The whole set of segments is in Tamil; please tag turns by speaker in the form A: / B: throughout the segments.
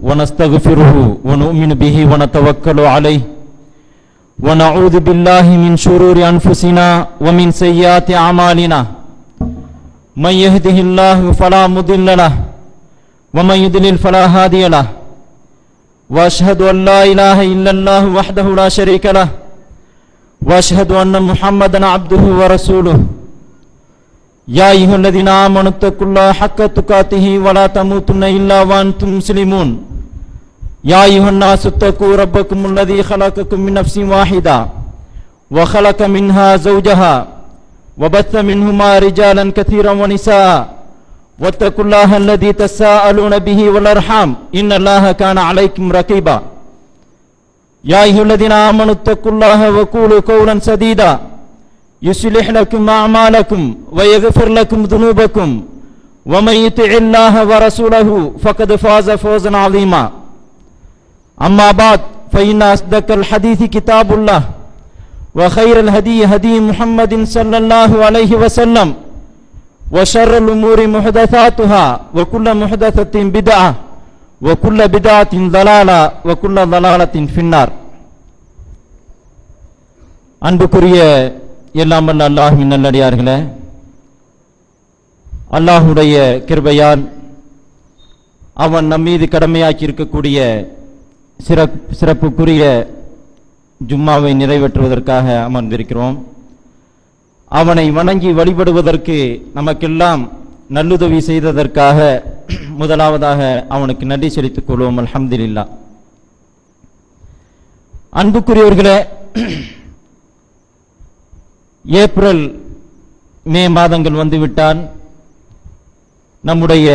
A: ونستغفره ونؤمن به ونتوكل عليه ونعوذ بالله من شرور أنفسنا ومن سيئات أعمالنا من يهده الله فلا مضل له ومن يضلل فلا هادي له وأشهد أن لا إله إلا الله وحده لا شريك له وأشهد أن محمدا عبده ورسوله يا أيها الذين آمنوا اتقوا الله حق تقاته ولا تموتن إلا وأنتم مسلمون يا أيها الناس اتقوا ربكم الذي خلقكم من نفس واحدة وخلق منها زوجها وبث منهما رجالا كثيرا ونساء واتقوا الله الذي تساءلون به والأرحام إن الله كان عليكم رقيبا يا أيها الذين آمنوا اتقوا الله وقولوا قولا سديدا يصلح لكم أعمالكم ويغفر لكم ذنوبكم ومن يطع الله ورسوله فقد فاز فوزا عظيما أما بعد فإن أصدق الحديث كتاب الله وخير الهدي هدي محمد صلى الله عليه وسلم وشر الأمور محدثاتها وكل محدثة بدعة وكل بدعة ضلالة وكل ضلالة في النار. அன்புக்குரிய எல்லாம் வல்ல அல்லாஹ்வின் நல்லடியார்களே, அல்லாஹ்வுடைய கிருபையால் அவன் நம்மீது கடமையாக்கி இருக்கக்கூடிய சிறப்புக்குரிய ஜும்மாவை நிறைவேற்றுவதற்காக அமர்ந்திருக்கிறோம். அவனை வணங்கி வழிபடுவதற்கு நமக்கெல்லாம் நல்லுதவி செய்ததற்காக முதலாவதாக அவனுக்கு நன்றி செலுத்திக் கொள்வோம். அல்ஹம்துலில்லாஹ். அன்புக்குரியவர்களே, ஏப்ரல் மே மாதங்கள் வந்துவிட்டால் நம்முடைய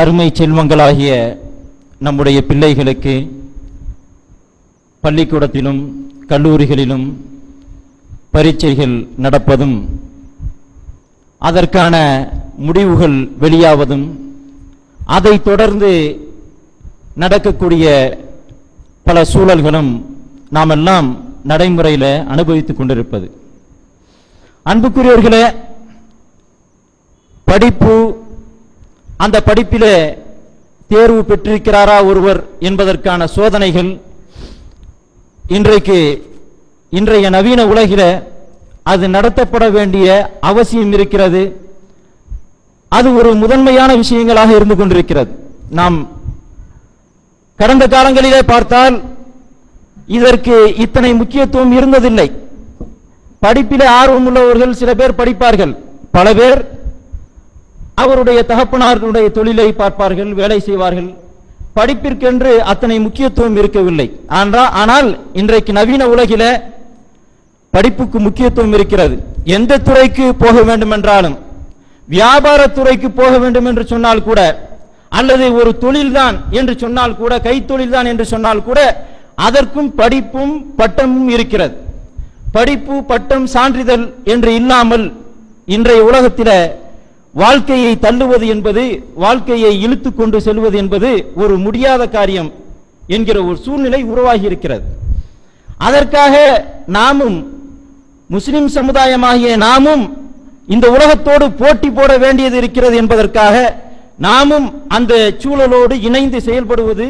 A: அருமை செல்வங்களாகிய நம்முடைய பிள்ளைகளுக்கு பள்ளிக்கூடத்திலும் கல்லூரிகளிலும் பரீட்சைகள் நடப்பதும் அதற்கான முடிவுகள் வெளியாவதும் அதை தொடர்ந்து நடக்கக்கூடிய பல சூழல்களும் நாமெல்லாம் நடைமுறையில் அனுபவித்துக் கொண்டிருப்பது. அன்புக்குரியவர்களே, படிப்பு, அந்த படிப்பிலே தேர்வு பெற்றிருக்கிறாரா ஒருவர் என்பதற்கான சோதனைகள் இன்றைய நவீன உலகில அது நடத்தப்பட வேண்டிய அவசியம் இருக்கிறது. அது ஒரு முதன்மையான விஷயங்களாக இருந்து கொண்டிருக்கிறது. நாம் கடந்த காலங்களிலே பார்த்தால் இதற்கு இத்தனை முக்கியத்துவம் இருந்ததில்லை. படிப்பிலே ஆர்வம் உள்ளவர்கள் சில பேர் படிப்பார்கள், பல பேர் அவருடைய தகப்பனார்களுடைய தொழிலை பார்ப்பார்கள், வேலை செய்வார்கள். படிப்பிற்கென்று அத்தனை முக்கியத்துவம் இருக்கவில்லை. ஆனால் இன்றைக்கு நவீன உலகில படிப்புக்கு முக்கியத்துவம் இருக்கிறது. எந்த துறைக்கு போக வேண்டும் என்றாலும், வியாபார துறைக்கு போக வேண்டும் என்று சொன்னால் கூட, அல்லது ஒரு தொழில்தான் என்று சொன்னால் கூட, கைத்தொழில் தான் என்று சொன்னால் கூட, அதற்கும் படிப்பும் பட்டமும் இருக்கிறது. படிப்பு, பட்டம், சான்றிதழ் என்று இல்லாமல் இன்றைய உலகத்தில வாழ்க்கையை தள்ளுவது என்பது, வாழ்க்கையை இழுத்து கொண்டு செல்வது என்பது ஒரு முடியாத காரியம் என்கிற ஒரு சூழ்நிலை உருவாகி இருக்கிறது. அதற்காக நாமும், முஸ்லிம் சமுதாயமாகிய நாமும் இந்த உலகத்தோடு போட்டி போட வேண்டியது இருக்கிறது என்பதற்காக நாமும் அந்த சூழலோடு இணைந்து செயல்படுவது,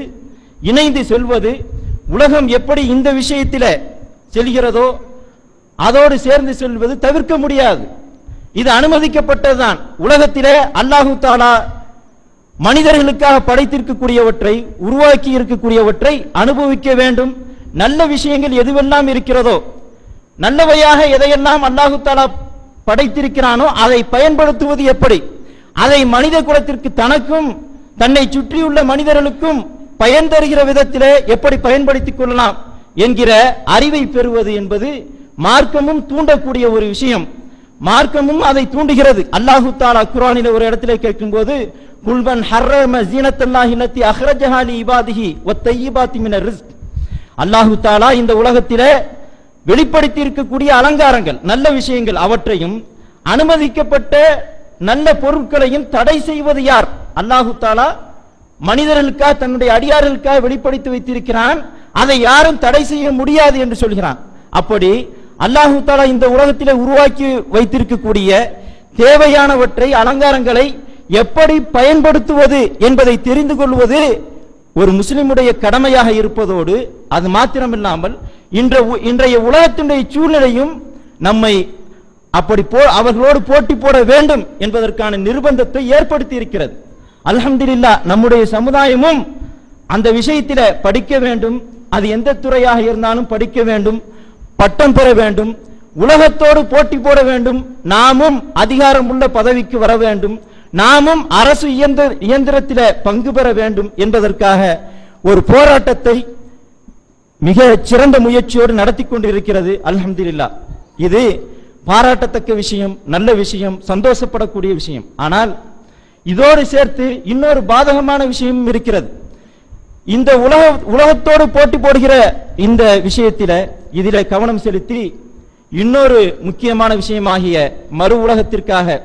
A: இணைந்து செல்வது, உலகம் எப்படி இந்த விஷயத்தில் செல்கிறதோ அதோடு சேர்ந்து செல்வது தவிர்க்க முடியாது. இது அனுமதிக்கப்பட்டதுதான். உலகத்திலே அல்லாஹு தஆலா மனிதர்களுக்காக படைத்திருக்கக்கூடியவற்றை, உருவாக்கி இருக்கக்கூடியவற்றை அனுபவிக்க வேண்டும். நல்ல விஷயங்கள் எதுவெல்லாம் இருக்கிறதோ, நல்லவையாக எதையெல்லாம் அல்லாஹு தஆலா படைத்திருக்கிறானோ அதை பயன்படுத்துவது எப்படி, அதை மனித குலத்திற்கு, தனக்கும் தன்னை சுற்றியுள்ள மனிதர்களுக்கும் பயன் தருகிற விதத்திலே எப்படி பயன்படுத்திக் கொள்ளலாம் என்கிற அறிவை பெறுவது என்பது மார்க்கமும் தூண்டக்கூடிய ஒரு விஷயம். மார்க்கமும் அதை தூண்டுகிறது. அல்லாஹு தஆலா குர்ஆனில் ஒரு இடத்திலே கேட்கும்போது, குல்வன் ஹர்ரம ஜீனத்தல்லாஹி லத்தி அஹ்ரஜஹா லி இபாதிஹி வத்தய்யிபாத்தி மினர் ரிஸ்க். அல்லாஹு தஆலா இந்த உலகத்திலே வெளிப்படுத்தி இருக்கக்கூடிய அலங்காரங்கள், நல்ல விஷயங்கள், அவற்றையும் அனுமதிக்கப்பட்ட நல்ல பொருட்களையும் தடை செய்வது யார்? அல்லாஹு தஆலா மனிதர்களுக்காக, தன்னுடைய அடியார்களுக்காக வெளிப்படுத்தி வைத்திருக்கிறான். அதை யாரும் தடை செய்ய முடியாது என்று சொல்கிறான். அப்படி அல்லாஹு தஆலா இந்த உலகத்திலே உருவாக்கி வைத்திருக்கக்கூடிய தேவையானவற்றை, அலங்காரங்களை எப்படி பயன்படுத்துவது என்பதை தெரிந்து கொள்வது ஒரு முஸ்லிமுடைய கடமையாக இருப்பதோடு அது மாத்திரமில்லாமல் இன்றைய உலகத்தினுடைய சூழ்நிலையும் நம்மை அப்படி அவர்களோடு போட்டி போட வேண்டும் என்பதற்கான நிர்பந்தத்தை ஏற்படுத்தி இருக்கிறது. அல்ஹம்துலில்லாஹ், நம்முடைய சமுதாயமும் அந்த விஷயத்தில படிக்க வேண்டும். அது எந்த துறையாக இருந்தாலும் படிக்க வேண்டும், பட்டம் பெற வேண்டும், உலகத்தோடு போட்டி போட வேண்டும், நாமும் அதிகாரம் உள்ள பதவிக்கு வர வேண்டும், நாமும் அரசு இயந்திரத்தில பங்கு பெற வேண்டும் என்பதற்காக ஒரு போராட்டத்தை மிக சிறந்த முயற்சியோடு நடத்தி கொண்டிருக்கிறது. அல்ஹம்துலில்லாஹ், இது பாராட்டத்தக்க விஷயம், நல்ல விஷயம், சந்தோஷப்படக்கூடிய விஷயம். ஆனால் இதோடு சேர்த்து இன்னொரு பாதகமான விஷயம் இருக்கிறது. இந்த உலகத்தோடு போட்டி போடுகிற இந்த விஷயத்தில இதில கவனம் செலுத்தி இன்னொரு முக்கியமான விஷயமாகிய மறு உலகத்திற்காக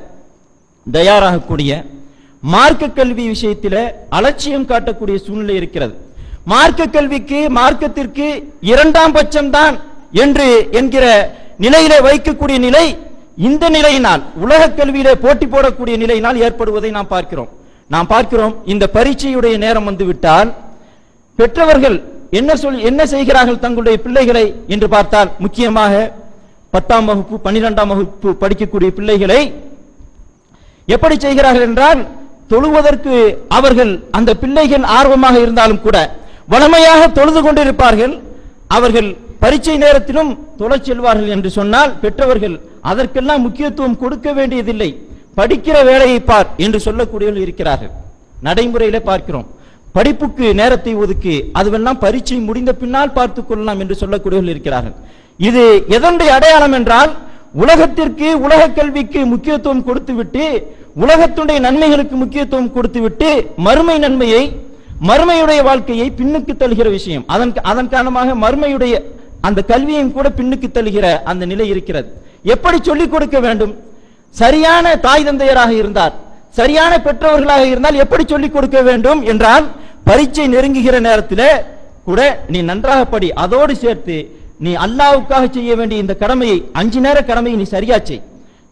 A: தயாராகக்கூடிய மார்க்க கல்வி விஷயத்தில அலட்சியம் காட்டக்கூடிய சூழ்நிலை இருக்கிறது. மார்க்க கல்விக்கு, மார்க்கத்திற்கு இரண்டாம் பட்சம்தான் என்று என்கிற நிலையில வைக்கக்கூடிய நிலை, இந்த நிலையினால் உலக கல்வியில போட்டி போடக்கூடிய நிலையினால் ஏற்படுவதை நாம் பார்க்கிறோம். இந்த பரீட்சையுடைய நேரம் வந்துவிட்டால் பெற்றவர்கள் என்ன செய்கிறார்கள் தங்களுடைய பிள்ளைகளை என்று பார்த்தால், முக்கியமாக 10ஆம் வகுப்பு 12ஆம் வகுப்பு படிக்கக்கூடிய பிள்ளைகளை எப்படி செய்கிறார்கள் என்றால், தொழுவதற்கு அவர்கள் அந்த பிள்ளைகள் ஆர்வமாக இருந்தாலும் கூட வளமையாக தொழுது கொண்டிருப்பார்கள். அவர்கள் பரீட்சை நேரத்திலும் தொழச் செல்வார்கள் என்று சொன்னால் பெற்றவர்கள் அதற்கெல்லாம் முக்கியத்துவம் கொடுக்க வேண்டியதில்லை, படிக்கிற வேலையை பார் என்று சொல்லக்கூடியவர்கள் இருக்கிறார்கள். நடைமுறையிலே பார்க்கிறோம். படிப்புக்கு நேரத்தை ஒதுக்கி அதுவெல்லாம் பரீட்சை முடிந்த பின்னால் பார்த்துக் கொள்ளலாம் என்று சொல்லக்கூடியவர்கள் இருக்கிறார்கள். இது எதனுடைய அடையாளம் என்றால், உலகத்திற்கு, உலக கல்விக்கு முக்கியத்துவம் கொடுத்துவிட்டு, உலகத்துடைய நன்மைகளுக்கு முக்கியத்துவம் கொடுத்துவிட்டு மறுமை நன்மையை, மறுமையுடைய வாழ்க்கையை பின்னுக்கு தள்ளுகிற விஷயம். அதன் காரணமாக மறுமையுடைய அந்த கல்வியையும் கூட பின்னுக்கு தள்ளுகிற அந்த நிலை இருக்கிறது. எப்படி சொல்லிக் கொடுக்க வேண்டும்? சரியான தாய் தந்தையராக இருந்தார், சரியான பெற்றவர்களாக இருந்தால் எப்படி சொல்லிக் கொடுக்க வேண்டும் என்றால், பரீட்சை நெருங்குகிற நேரத்தில் கூட நீ நன்றாக படி, அதோடு சேர்த்து நீ அல்லாஹ்வுக்காக செய்ய வேண்டிய இந்த கடமையை, 5 நேர கடமையை நீ சரியா செய்,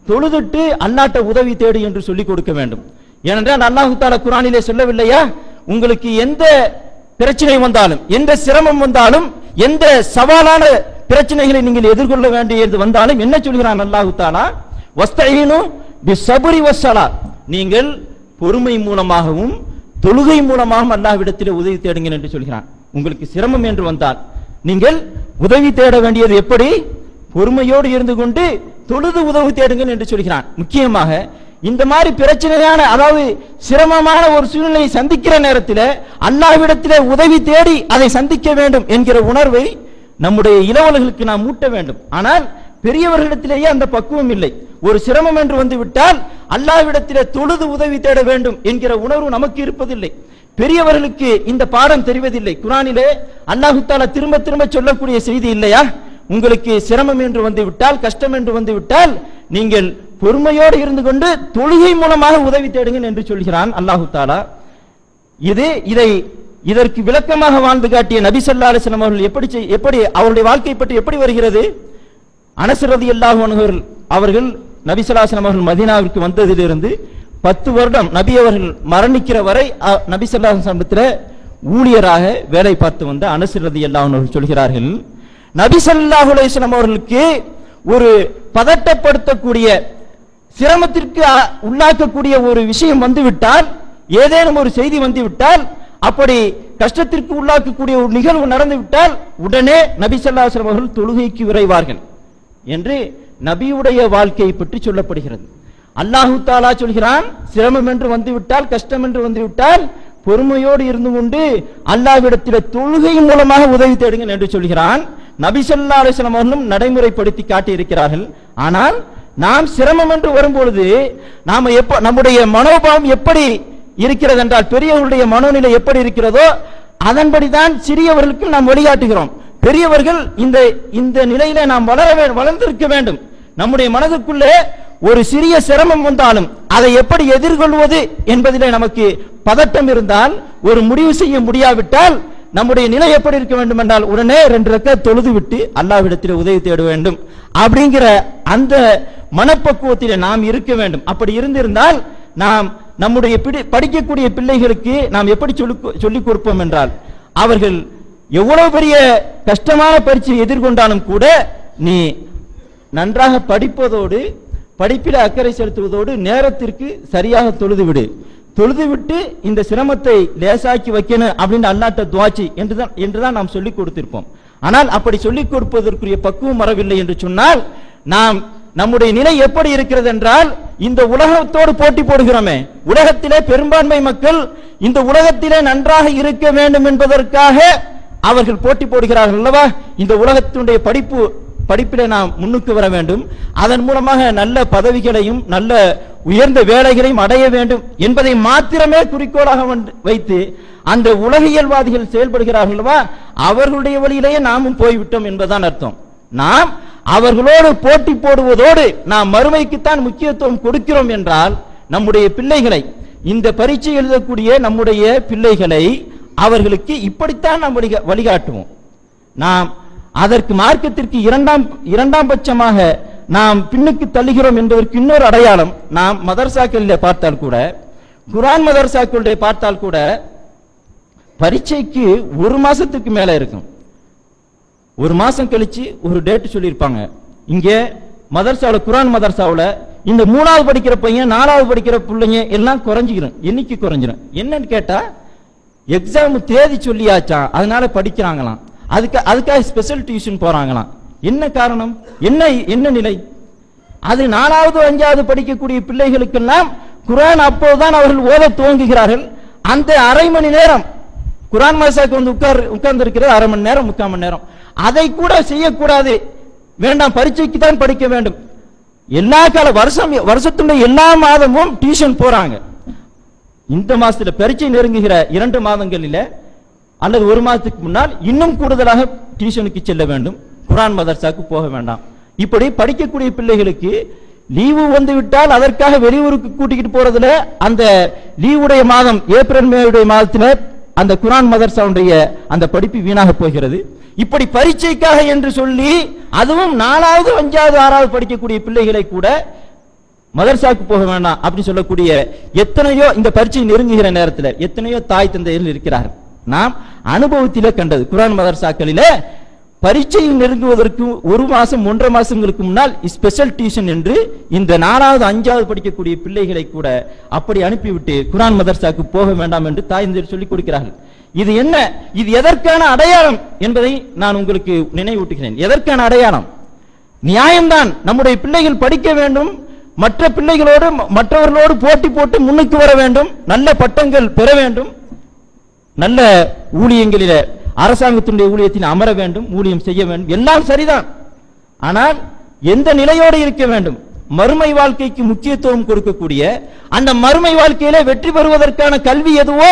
A: தொழுதுட்டு அல்லாஹ்ட்ட உதவி தேடு என்று சொல்லிக் கொடுக்க வேண்டும். ஏனென்றால் அல்லாஹ் தஆலா குர்ஆனிலே சொல்லவில்லையா, உங்களுக்கு எந்த பிரச்சனை வந்தாலும், எந்த சிரமம் வந்தாலும், எந்த சவாலான பிரச்சனைகளை நீங்கள் எதிர்கொள்ள வேண்டியது வந்தாலும் என்ன சொல்கிறான் அல்லாஹ் தஆலா, வஸ்தஈனு பிஸ்ஸப்ரி வஸ்ஸலா, நீங்கள் பொறுமை மூலமாகவும் தொழுகை மூலமாகவும் அல்லாஹ்விடத்திலே உதவி தேடுங்கள் என்று சொல்கிறான். உங்களுக்கு சிரமம் என்று வந்தால் நீங்கள் உதவி தேட வேண்டியது எப்படி? பொறுமையோடு இருந்து கொண்டு தொழுது உதவி தேடுங்கள் என்று சொல்கிறான். முக்கியமாக இந்த மாதிரி பிரச்சனையான, அதாவது சிரமமான ஒரு சூழ்நிலையை சந்திக்கிற நேரத்தில் அல்லாஹ்விடத்திலே உதவி தேடி அதை சந்திக்க வேண்டும் என்கிற உணர்வை நம்முடைய இளவல்களுக்கு நாம் மூட்ட வேண்டும். ஆனால் பெரியவர்களிடத்திலேயே அந்த பக்குவம் இல்லை. ஒரு சிரமம் என்று வந்து விட்டால் அல்லாஹ்விடத்திலே தொழுது உதவி தேட வேண்டும் என்கிற உணர்வு நமக்கு இருப்பதில்லை. பெரியவர்களுக்கு இந்த பாடம் தெரிவதில்லை. குர்ஆனிலே அல்லாஹ் தஆலா திரும்ப திரும்ப சொல்லக்கூடிய செய்தி இல்லையா, உங்களுக்கு சிரமம் என்று வந்து விட்டால், கஷ்டம் என்று வந்து விட்டால் நீங்கள் பொறுமையோடு இருந்து கொண்டு தொழுகை மூலமாக உதவி தேடுங்கள் என்று சொல்கிறான் அல்லாஹ் தஆலா. இதற்கு விளக்கமாக வாழ்ந்து காட்டிய நபி ஸல்லல்லாஹு அலைஹி வஸல்லம் அவர்கள் எப்படி அவருடைய வாழ்க்கை பற்றி எப்படி வருகிறது? அனஸ் ரலியல்லாஹு அன்ஹு அவர்கள் நபி ஸல்லல்லாஹு அலைஹி வஸல்லம் அவர்கள் மதீனாவிற்கு வந்ததிலிருந்து 10 வருடம் நபி அவர்கள் மரணிக்கிற வரை நபி ஸல்லல்லாஹு அலைஹி வஸல்லம் ஊழியராக வேலை பார்த்து வந்த அனஸ் ரலியல்லாஹு அன்ஹு சொல்கிறார்கள், நபி ஸல்லல்லாஹு அலைஹி வஸல்லம் அவர்களுக்கு ஒரு பதட்டப்படுத்தக்கூடிய, சிரமத்திற்கு உள்ளாக்கக்கூடிய ஒரு விஷயம் வந்துவிட்டால், ஏதேனும் ஒரு செய்தி வந்துவிட்டால், அப்படி கஷ்டத்திற்கு உள்ளாக்கக்கூடிய ஒரு நிகழ்வு நடந்துவிட்டால் உடனே நபி ஸல்லல்லாஹு அலைஹி வஸல்லம் அவர்கள் தொழுகைக்கு விரைவார்கள் என்று நபியுடைய வாழ்க்கையை பற்றி சொல்லப்படுகிறது. அல்லாஹ் தஆலா சொல்கிறான், சிரமம் என்று வந்துவிட்டால், கஷ்டம் என்று வந்துவிட்டால் பொறுமையோடு இருந்து கொண்டு அல்லாஹ்விடத்தில் தொழுகை மூலமாக உதவி தேடுங்கள் என்று சொல்கிறான். நபி ஸல்லல்லாஹு அலைஹி வஸல்லம் அவர்களும் நடைமுறைப்படுத்தி காட்டி இருக்கிறார்கள். ஆனால் நாம் சிரமம் என்று வரும்பொழுது நம்முடைய மனோபாவம் எப்படி இருக்கிறது என்றால், பெரியவர்களுடைய மனோநிலை எப்படி இருக்கிறதோ அதன்படிதான் சிறியவர்களுக்கு நாம் வழிகாட்டுகிறோம். பெரியவர்கள் இந்த நிலையில நாம் வளர்ந்திருக்க வேண்டும். நம்முடைய மனதுக்குள்ளே ஒரு சிறிய சிரமம் வந்தாலும் அதை எப்படி எதிர்கொள்வது என்பதிலே நமக்கு பதட்டம் இருந்தால், ஒரு முடிவு செய்ய முடியாவிட்டால் நம்முடைய நிலை எப்படி இருக்க வேண்டும் என்றால், உடனே 2 ரக்காத் தொழுது விட்டு அல்லாஹ்விடத்தில் உதவி தேட வேண்டும் அப்படிங்கிற அந்த மனப்பக்குவத்திலே நாம் இருக்க வேண்டும். அப்படி இருந்திருந்தால் நாம் நம்முடைய படிக்கக்கூடிய பிள்ளைகளுக்கு நாம் எப்படி சொல்லிக் கொடுப்போம் என்றால், அவர்கள் எவ்வளவு பெரிய கஷ்டமான பரீட்சையை எதிர்கொண்டாலும் கூட நீ நன்றாக படிப்பதோடு படிப்பில் அக்கறை செலுத்துவதோடு நேரத்திற்கு சரியாக தொழுதுவிட்டு இந்த சிரமத்தை லேசாக்கி வைக்கணும் அப்படின்னு அல்லாஹ்ட்ட துஆச்சி என்றுதான் நாம் சொல்லிக் கொடுத்திருப்போம். ஆனால் அப்படி சொல்லிக் கொடுப்பதற்குரிய பக்குவம் வரவில்லை என்று சொன்னால் நாம் நம்முடைய நிலை எப்படி இருக்கிறது என்றால், இந்த உலகத்தோடு போட்டி போடுகிறோமே, உலகத்திலே பெரும்பான்மை மக்கள் இந்த உலகத்திலே நன்றாக இருக்க வேண்டும் என்பதற்காக அவர்கள் போட்டி போடுகிறார்கள் அல்லவா. இந்த உலகத்தினுடைய படிப்பிலே நாம் முன்னுக்கு வர வேண்டும், அதன் மூலமாக நல்ல பதவிகளையும் நல்ல உயர்ந்த வேலைகளையும் அடைய வேண்டும் என்பதை மாத்திரமே குறிக்கோளாக வைத்து அந்த உலகியல்வாதிகள் செயல்படுகிறார்கள் அல்லவா. அவர்களுடைய வழியிலேயே நாமும் போய்விட்டோம் என்பதுதான் அர்த்தம். நாம் அவர்களோடு போட்டி போடுவதோடு நாம் மறுமைக்குத்தான் முக்கியத்துவம் கொடுக்கிறோம் என்றால், நம்முடைய பிள்ளைகளை, இந்த பரீட்சை எழுதக்கூடிய நம்முடைய பிள்ளைகளை அவர்களுக்கு இப்படித்தான் நாம் வழிகாட்டுவோம். நாம் அதற்கு மார்க்கத்திற்கு இரண்டாம் பட்சமாக நாம் பின்னுக்கு தள்ளுகிறோம் என்பதற்கு இன்னொரு அடையாளம், நாம் மதரசாக்களில் பார்த்தால் கூட, குர்ஆன் மதரசாக்களுடைய பார்த்தால் கூட, பரீட்சைக்கு ஒரு மாசத்துக்கு மேல இருக்கும். ஒரு மாசம் கழிச்சு ஒரு டேட் சொல்லியிருப்பாங்க. இங்க மதரசாவில், குர்ஆன் மதரசாவில் இந்த 3வது படிக்கிற பையன் 4வது படிக்கிற பிள்ளைங்க எல்லாம் குறைஞ்சிக்கிறோம், எண்ணிக்கை குறைஞ்சிடும். என்னன்னு கேட்டா, எக்ஸாம் தேதி சொல்லியாச்சான், அதனால படிக்கிறாங்களாம், அதுக்காக ஸ்பெஷல் டியூஷன் போறாங்களாம். என்ன காரணம், என்ன நிலை? அது 4வது 5வது படிக்கக்கூடிய பிள்ளைகளுக்கெல்லாம் குர்ஆன் அப்போதுதான் அவர்கள் ஓத துவங்குகிறார்கள். அந்த அரை மணி நேரம் குர்ஆன் மதரசாக்கு வந்து உட்கார்ந்து இருக்கிறது, அரை மணி நேரம் 3/4 மணி நேரம், அதை கூட செய்யக்கூடாது, வேண்டாம் பரீட்சைக்கு தான் படிக்க வேண்டும். எல்லா கால வருஷத்துடைய எல்லா மாதமும் டியூஷன் போறாங்க. இந்த மாசத்துல பரீட்சை நெருங்குகிற 2 மாதங்களில அல்லது 1 மாதத்துக்கு முன்னால் இன்னும் கூடுதலாக டியூஷனுக்கு செல்ல வேண்டும், குர்ஆன் மதரசாக்கு போக வேண்டாம். இப்படி படிக்கக்கூடிய பிள்ளைகளுக்கு லீவு வந்து விட்டால் அதற்காக வெளியூருக்கு கூட்டிக்கிட்டு போறதுல அந்த லீவுடைய மாதம் ஏப்ரல் மேவுடைய மாதத்துல அந்த குர்ஆன் மதரசாவுடைய அந்த படிப்பு வீணாக போகிறது. இப்படி பரீட்சைக்காக என்று சொல்லி அதுவும் 4வது 5வது 6வது படிக்கக்கூடிய பிள்ளைகளை கூட மதரசாக்கு போக வேண்டாம் அப்படி சொல்லக்கூடிய எத்தனையோ, இந்த பரீட்சை நெருங்குகிற நேரத்தில் எத்தனையோ தாய் தந்தையர்கள் இருக்கிறார்கள். நாம் அனுபவத்திலே கண்டது, குர்ஆன் மதரசாக்களில பரீட்சை நெருங்குவதற்கு 1 மாசம் 1.5 மாசங்களுக்கு முன்னால் ஸ்பெஷல் டியூஷன் என்று இந்த 4வது 5வது படிக்கக்கூடிய பிள்ளைகளை கூட அப்படி அனுப்பிவிட்டு குர்ஆன் மதரசாக்கு போக வேண்டாம் என்று தாய் தந்தையர் சொல்லிக் கொடுக்கிறார்கள். இது என்ன, இது எதற்கான அடையாளம் என்பதை நான் உங்களுக்கு நினைவூட்டுகிறேன். எதற்கான அடையாளம்? நியாயம்தான், நம்முடைய பிள்ளைகள் படிக்க வேண்டும், மற்ற பிள்ளைகளோடு மற்றவர்களோடு போட்டி போட்டு முன்னுக்கு வர வேண்டும், நல்ல பட்டங்கள் பெற வேண்டும், நல்ல ஊழியங்களில அரசாங்கத்தினுடைய ஊழியத்தில் அமர வேண்டும், ஊழியம் செய்ய வேண்டும், எல்லாம் சரிதான். ஆனால் எந்த நிலையோடு இருக்க வேண்டும்? மறுமை வாழ்க்கைக்கு முக்கியத்துவம் கொடுக்கக்கூடிய, அந்த மறுமை வாழ்க்கையில வெற்றி பெறுவதற்கான கல்வி எதுவோ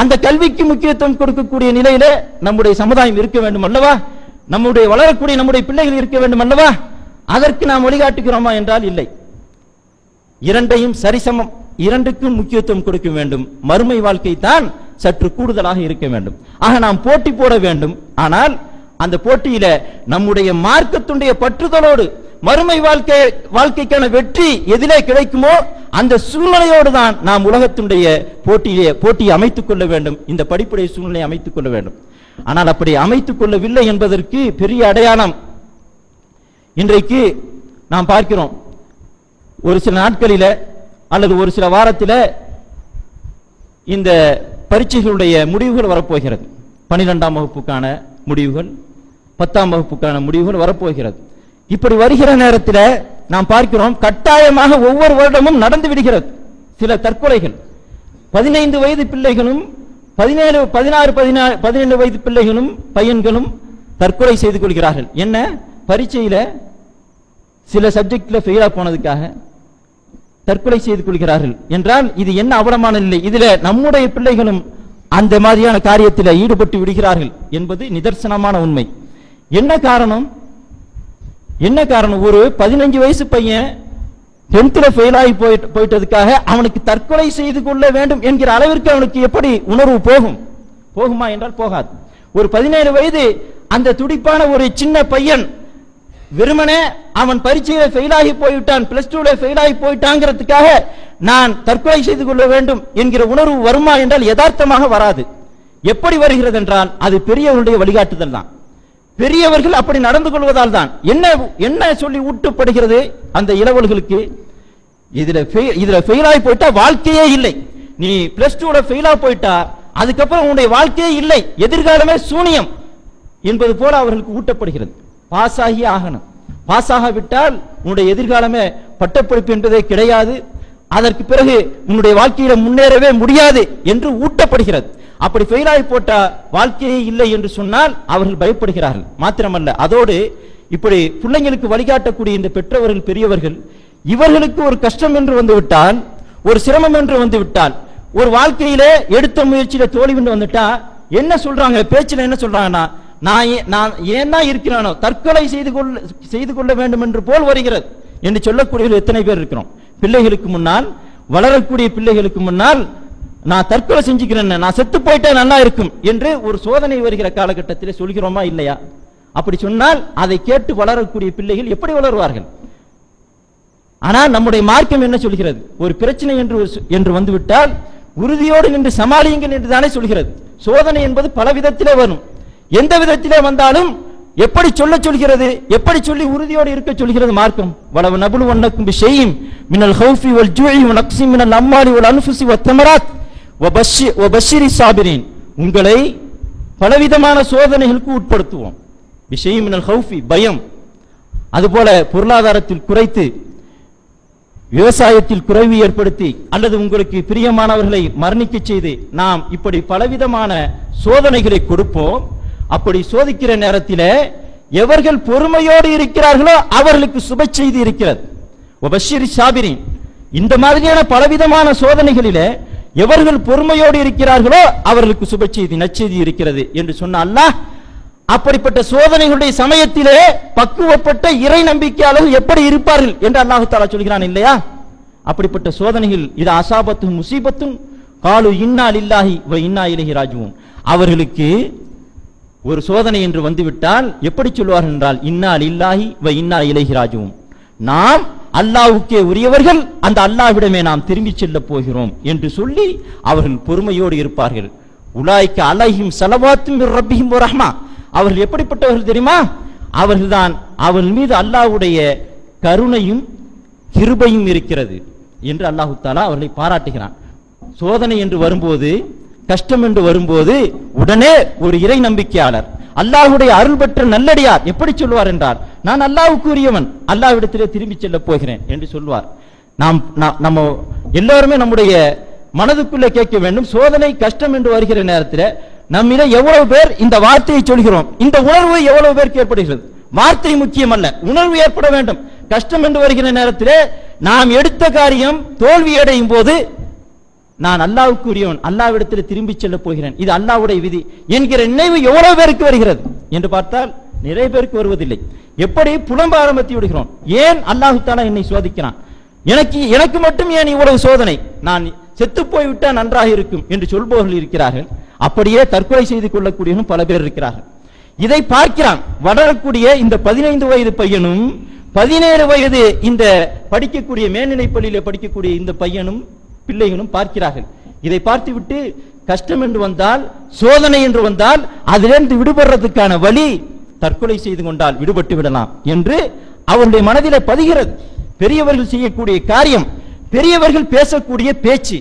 A: அந்த கல்விக்கு முக்கியத்துவம் கொடுக்கக்கூடிய நிலையில நம்முடைய சமுதாயம் இருக்க வேண்டும் அல்லவா, நம்முடைய வளரக்கூடிய நம்முடைய பிள்ளைகள் இருக்க வேண்டும் அல்லவா. அதற்கு நாம் வழிகாட்டுகிறோமா என்றால் இல்லை. இரண்டையும் சரிசமம், இரண்டுக்கும் முக்கியத்துவம் கொடுக்க வேண்டும். மறுமை வாழ்க்கை தான் சற்று கூடுதலாக இருக்க வேண்டும். ஆக நாம் போட்டி போட வேண்டும். ஆனால் அந்த போட்டியில நம்முடைய மார்க்கத்துடைய பற்றுதலோடு மறுமை வாழ்க்கைக்கான வெற்றி எதிலே கிடைக்குமோ அந்த சூழ்நிலையோடு தான் நாம் உலகத்துடைய போட்டியை அமைத்துக் கொள்ள வேண்டும், இந்த படிப்புடைய சூழ்நிலையை அமைத்துக் கொள்ள வேண்டும். ஆனால் அப்படி அமைத்துக் கொள்ளவில்லை என்பதற்கு பெரிய அடையாளம் இன்றைக்கு நாம் பார்க்கிறோம். ஒரு சில நாட்களில அல்லது ஒரு சில வாரத்தில் இந்த பரீட்சைகளுடைய முடிவுகள் வரப்போகிறது. 12ஆம் வகுப்புக்கான முடிவுகள், 10ஆம் வகுப்புக்கான முடிவுகள் வரப்போகிறது. இப்படி வருகிற நேரத்தில் நாம் பார்க்கிறோம், கட்டாயமாக ஒவ்வொரு வருடமும் நடந்து விடுகிறது சில தற்கொலைகள். 15 வயது பிள்ளைகளும் 16, 17 வயது பிள்ளைகளும் பையன்களும் தற்கொலை செய்து கொள்கிறார்கள். என்ன, பரீட்சையில சில சப்ஜெக்ட்ல ஃபெயிலா போனதுக்காக தற்கொலை செய்து கொள்கிறார்கள் என்றால் இது என்ன அவலமான நிலை. இதுல நம்முடைய பிள்ளைகளும் அந்த மாதிரியான காரியத்தில் ஈடுபட்டு விடுகிறார்கள் என்பது நிதர்சனமான உண்மை. என்ன காரணம்? ஒரு 15 வயசு பையன் 10th ஃபெயில் ஆகி போயிட்டதுக்காக அவனுக்கு தற்கொலை செய்து கொள்ள வேண்டும் என்கிற அளவிற்கு அவனுக்கு எப்படி உணர்வு போகுமா என்றால் போகாது. ஒரு 17 வயது அந்த துடிப்பான ஒரு சின்ன பையன் வெறுமனே அவன் பரீட்சையில ஃபெயில் ஆகி போய்விட்டான், பிளஸ் 2ல ஃபெயில் ஆகி போயிட்டாங்கிறதுக்காக நான் தற்கொலை செய்து கொள்ள வேண்டும் என்கிற உணர்வு வருமா என்றால் யதார்த்தமாக வராது. எப்படி வருகிறது என்றால் அது பெரியவர்களுடைய வழிகாட்டுதல் தான். பெரியவர்கள் அப்படி நடந்து கொள்வதால் தான். என்ன சொல்லி ஊட்டப்படுகிறது அந்த இளவல்களுக்கு? இதுல ஃபெயில் ஆகி போயிட்டா வாழ்க்கையே இல்லை, நீ பிளஸ் 2ல ஃபெயில் ஆகி போயிட்டா அதுக்கப்புறம் உன்னுடைய வாழ்க்கையே இல்லை, எதிர்காலமே சூனியம் என்பது போல அவர்களுக்கு ஊட்டப்படுகிறது. பாஸ் ஆகி ஆகணும், பாஸ் ஆகாவிட்டால் உன்னுடைய எதிர்காலமே பட்டப்படிப்பு என்பதே கிடையாது, அதற்கு பிறகு உன்னுடைய வாழ்க்கையில முன்னேறவே முடியாது என்று ஊட்டப்படுகிறது. அப்படி ஃபெயில் ஆகி போட்டா வாழ்க்கையே இல்லை என்று சொன்னால் அவர்கள் பயப்படுகிறார்கள். மாத்திரமல்ல, அதோடு இப்படி பிள்ளைங்களுக்கு வழிகாட்டக்கூடிய இந்த பெற்றவர்கள் பெரியவர்கள் இவர்களுக்கு ஒரு கஷ்டம் என்று வந்துவிட்டால், ஒரு சிரமம் என்று வந்துவிட்டால், ஒரு வாழ்க்கையிலே எடுத்த முயற்சியில தோல்வி என்று வந்துட்டா என்ன சொல்றாங்க? பேச்சில் என்ன சொல்றாங்கன்னா, நான் ஏன்னா இருக்கிறானோ தற்கொலை செய்து கொள்ள வேண்டும் என்று போல் வருகிறது என்று சொல்லக்கூடியவர்கள் எத்தனை பேர் இருக்கிறோம்? பிள்ளைகளுக்கு முன்னால், வளரக்கூடிய பிள்ளைகளுக்கு முன்னால் நான் தற்கொலை செஞ்சுக்கிறேன், நான் செத்து போயிட்டா நல்லா இருக்கும் என்று ஒரு சோதனை வருகிற காலகட்டத்தில் சொல்கிறோமா இல்லையா? அப்படி சொன்னால் அதை கேட்டு வளரக்கூடிய பிள்ளைகள் எப்படி வளருவார்கள்? ஆனால் நம்முடைய மார்க்கம் என்ன சொல்கிறது? ஒரு பிரச்சனை என்று வந்துவிட்டால் உறுதியோடு நின்று சமாளியுங்கள் என்று தானே சொல்கிறது. சோதனை என்பது பல விதத்திலே வரும். எந்த விதத்திலே வந்தாலும் எப்படி சொல்கிறது? எப்படி சொல்லி உறுதியோடு இருக்க சொல்கிறது மார்க்கம்? வலவ நபுலுவன்னக்கும் பிஷைஇம் மினல் ஹௌஃபி வல் ஜூஇ வ நக்ஸின் மினல் அம்வாலி வல் அன்ஃபுஸி வத் தமராத் வ பஷ்ஷிரி ஸாபிரீன். உங்களை பலவிதமான சோதனைகளுக்கு உட்படுத்துவோம். பிஷைஇம் மினல் ஹௌஃபி பயம், அதுபோல பொருளாதாரத்தில் குறைத்து, விவசாயத்தில் குறைவு ஏற்படுத்தி, அல்லது உங்களுக்கு பிரியமானவர்களை மரணிக்க செய்து நாம் இப்படி பலவிதமான சோதனைகளை கொடுப்போம். அப்படி சோதிக்கிற நேரத்தில் எவர்கள் பொறுமையோடு இருக்கிறார்களோ அவர்களுக்கு சுப செய்தி இருக்கிறது. வபஷிரி சாபிரின். இந்த மாதிரியான பலவிதமான சோதனைகளிலே எவர்கள் பொறுமையோடு இருக்கிறார்களோ அவர்களுக்கு சுப செய்தி, நற்செய்தி இருக்கிறது என்று சொன்ன அல்லாஹ், அப்படிப்பட்ட சோதனைகளுடைய சமயத்திலே பக்குவப்பட்ட இறை நம்பிக்கையாளர்கள் எப்படி இருப்பார்கள் என்று அல்லாஹ் தஆலா சொல்கிறான் இல்லையா? அப்படிப்பட்ட சோதனைகள் இது அசாபத்து முசீபத்தும் காலு இன்னா லில்லாஹி வ இன்னா இலைஹி ராஜிஊன். அவர்களுக்கு ஒரு சோதனை என்று வந்துவிட்டால் எப்படி சொல்வார்கள் என்றால், இன்னா லில்லாஹி வ இன்னா இலைஹி ராஜிஊன், நாம் அல்லாஹ்வுக்கே உரியவர்கள், அந்த அல்லாஹ்விடமே நாம் திரும்பி செல்ல போகிறோம் என்று சொல்லி அவர்கள் பொறுமையோடு இருப்பார்கள். உலாய்க அலைஹிம் ஸலவாத்தும் மிர் ரப்பிஹிம் வ ரஹ்மா. அவர்கள் எப்படிப்பட்டவர்கள் தெரியுமா? அவர்கள்தான், அவர்கள் மீது அல்லாஹ்வுடைய கருணையும் கிருபையும் இருக்கிறது என்று அல்லாஹ் தஆலா அவர்களை பாராட்டுகிறான். சோதனை என்று வரும்போது, கஷ்டம் என்று வரும்போது உடனே ஒரு இறை நம்பிக்கையாளர், அல்லாஹ்வுடைய அருள் பெற்ற நல்லடியார் எப்படி சொல்வார் என்றால், நான் அல்லாஹ்வுக்கு உரியவன், அல்லாஹ்விடத்திலே திரும்பி செல்ல போகிறேன் என்று சொல்வார். நம்ம எல்லாருமே நம்முடைய மனதுக்குள்ளே கேட்க வேண்டும், சோதனை கஷ்டம் என்று வருகிற நேரத்தில் நம்மிட எவ்வளவு பேர் இந்த வார்த்தையை சொல்கிறோம்? இந்த உணர்வு எவ்வளவு பேருக்கு ஏற்படுகிறது? வார்த்தை முக்கியம் அல்ல, உணர்வு ஏற்பட வேண்டும். கஷ்டம் என்று வருகிற நேரத்தில் நாம் எடுத்த காரியம் தோல்வி அடையும் போது, நான் அல்லாஹ்வுக்கு உரியவன், அல்லாஹ்விடத்தில் திரும்பி செல்ல போகிறேன், இது அல்லாஹ்வுடைய விதி என்கிற நினைவு எவ்வளவு பேருக்கு வருகிறது என்று பார்த்தால் நிறைய பேருக்கு வருவதில்லை. எப்படி புலம்ப ஆரம்பித்து விடுகிறோம்? ஏன் அல்லாஹ் தஆலா என்னை சோதிக்கிறான், எனக்கு மட்டும் ஏன் இவ்வளவு சோதனை, நான் செத்து போய்விட்டா நன்றாக இருக்கும் என்று சொல்பவர்கள் இருக்கிறார்கள். அப்படியே தற்கொலை செய்து கொள்ளக்கூடியவனும் பல பேர் இருக்கிறார்கள். இதை பார்க்கிறான். வளரக்கூடிய இந்த 15 வயது பையனும் 17 வயது இந்த படிக்கக்கூடிய மேல்நிலை பள்ளியில் படிக்கக்கூடிய இந்த பையனும் பிள்ளைகளும் பார்க்கிறார்கள். இதை பார்த்துவிட்டு கஷ்டம் என்று வந்தால், சோதனை என்று வந்தால் அதிலிருந்து விடுபடுறதுக்கான வழி தற்கொலை செய்து கொண்டால் விடுபட்டு விடலாம் என்று அவருடைய மனதிலே பதிகிறது. பெரியவர்கள் செய்யக்கூடிய காரியம், பெரியவர்கள் பேசக்கூடிய பேச்சு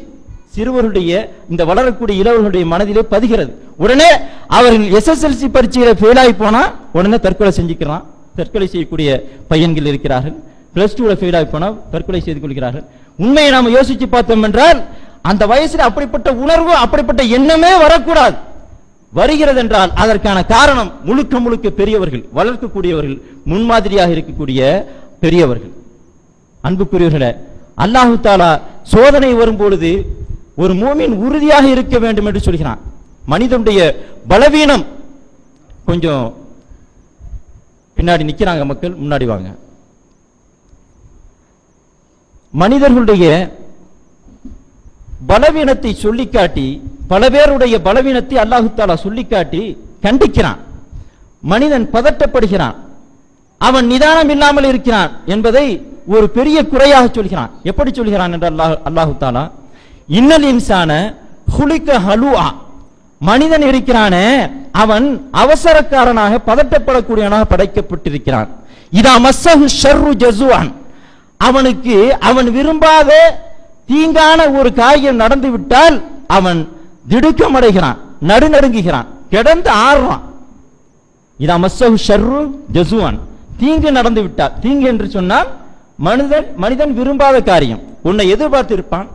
A: சிறுவர்களுடைய, இந்த வளரக்கூடிய இளவர்களுடைய மனதிலே பதிகிறது. உடனே அவர்கள் SSLC பரீட்சையில ஃபெயில் ஆகி போனா உடனே தற்கொலை செஞ்சுக்கிறான். தற்கொலை செய்யக்கூடிய பையன்கள் இருக்கிறார்கள். பிளஸ் 2ல ஃபெயில் ஆகி போனா தற்கொலை செய்து கொள்கிறார்கள். உண்மையை நாம் யோசிச்சு பார்த்தோம் என்றால் அந்த வயசில் அப்படிப்பட்ட உணர்வு, அப்படிப்பட்ட எண்ணமே வரக்கூடாது. வருகிறது என்றால் அதற்கான காரணம் முழுக்க முழுக்க பெரியவர்கள், வளர்க்கக்கூடியவர்கள், முன்மாதிரியாக இருக்கக்கூடிய பெரியவர்கள். அன்புக்குரியவர்களே, அல்லாஹ் தஆலா சோதனை வரும்பொழுது ஒரு மூமின் உறுதியாக இருக்க வேண்டும் என்று சொல்கிறான். மனிதனுடைய பலவீனம், கொஞ்சம் பின்னாடி நிக்கிறாங்க மக்கள், முன்னாடி வாங்க. மனிதர்களுடைய பலவீனத்தை சொல்லிக்காட்டி, பல பேருடைய பலவீனத்தை அல்லாஹ் தஆலா சொல்லிக்காட்டி கண்டிக்கிறான். மனிதன் பதட்டப்படுகிறான். அவன் நிதானம் இல்லாமல் இருக்கிறான் என்பதை ஒரு பெரிய குறையாக சொல்கிறான். எப்படி சொல்கிறான் என்று அல்லாஹு தாலா, இன்னல் இன்சான ஹுலிக ஹலுஆ, மனிதன் இருக்கிறானே அவன் அவசரக்காரனாக பதட்டப்படக்கூடியவனாக படைக்கப்பட்டிருக்கிறான். இதா மஸ்ஸஹு ஷர்ரு ஜஸூஅன், அவனுக்கு அவன் விரும்பாத தீங்கான ஒரு காரியம் நடந்து விட்டால் அவன் திடுக்கம் அடைகிறான், நடுநடுங்குகிறான், கிடந்து ஆடுறான். இதா மஸ்ஸஹு ஷர்ரு ஜஸூஅன், தீங்கு நடந்து விட்டால், தீங்கு என்று சொன்னால் மனிதன் விரும்பாத காரியம், உன்னை எதிர்பார்த்து இருப்பான்,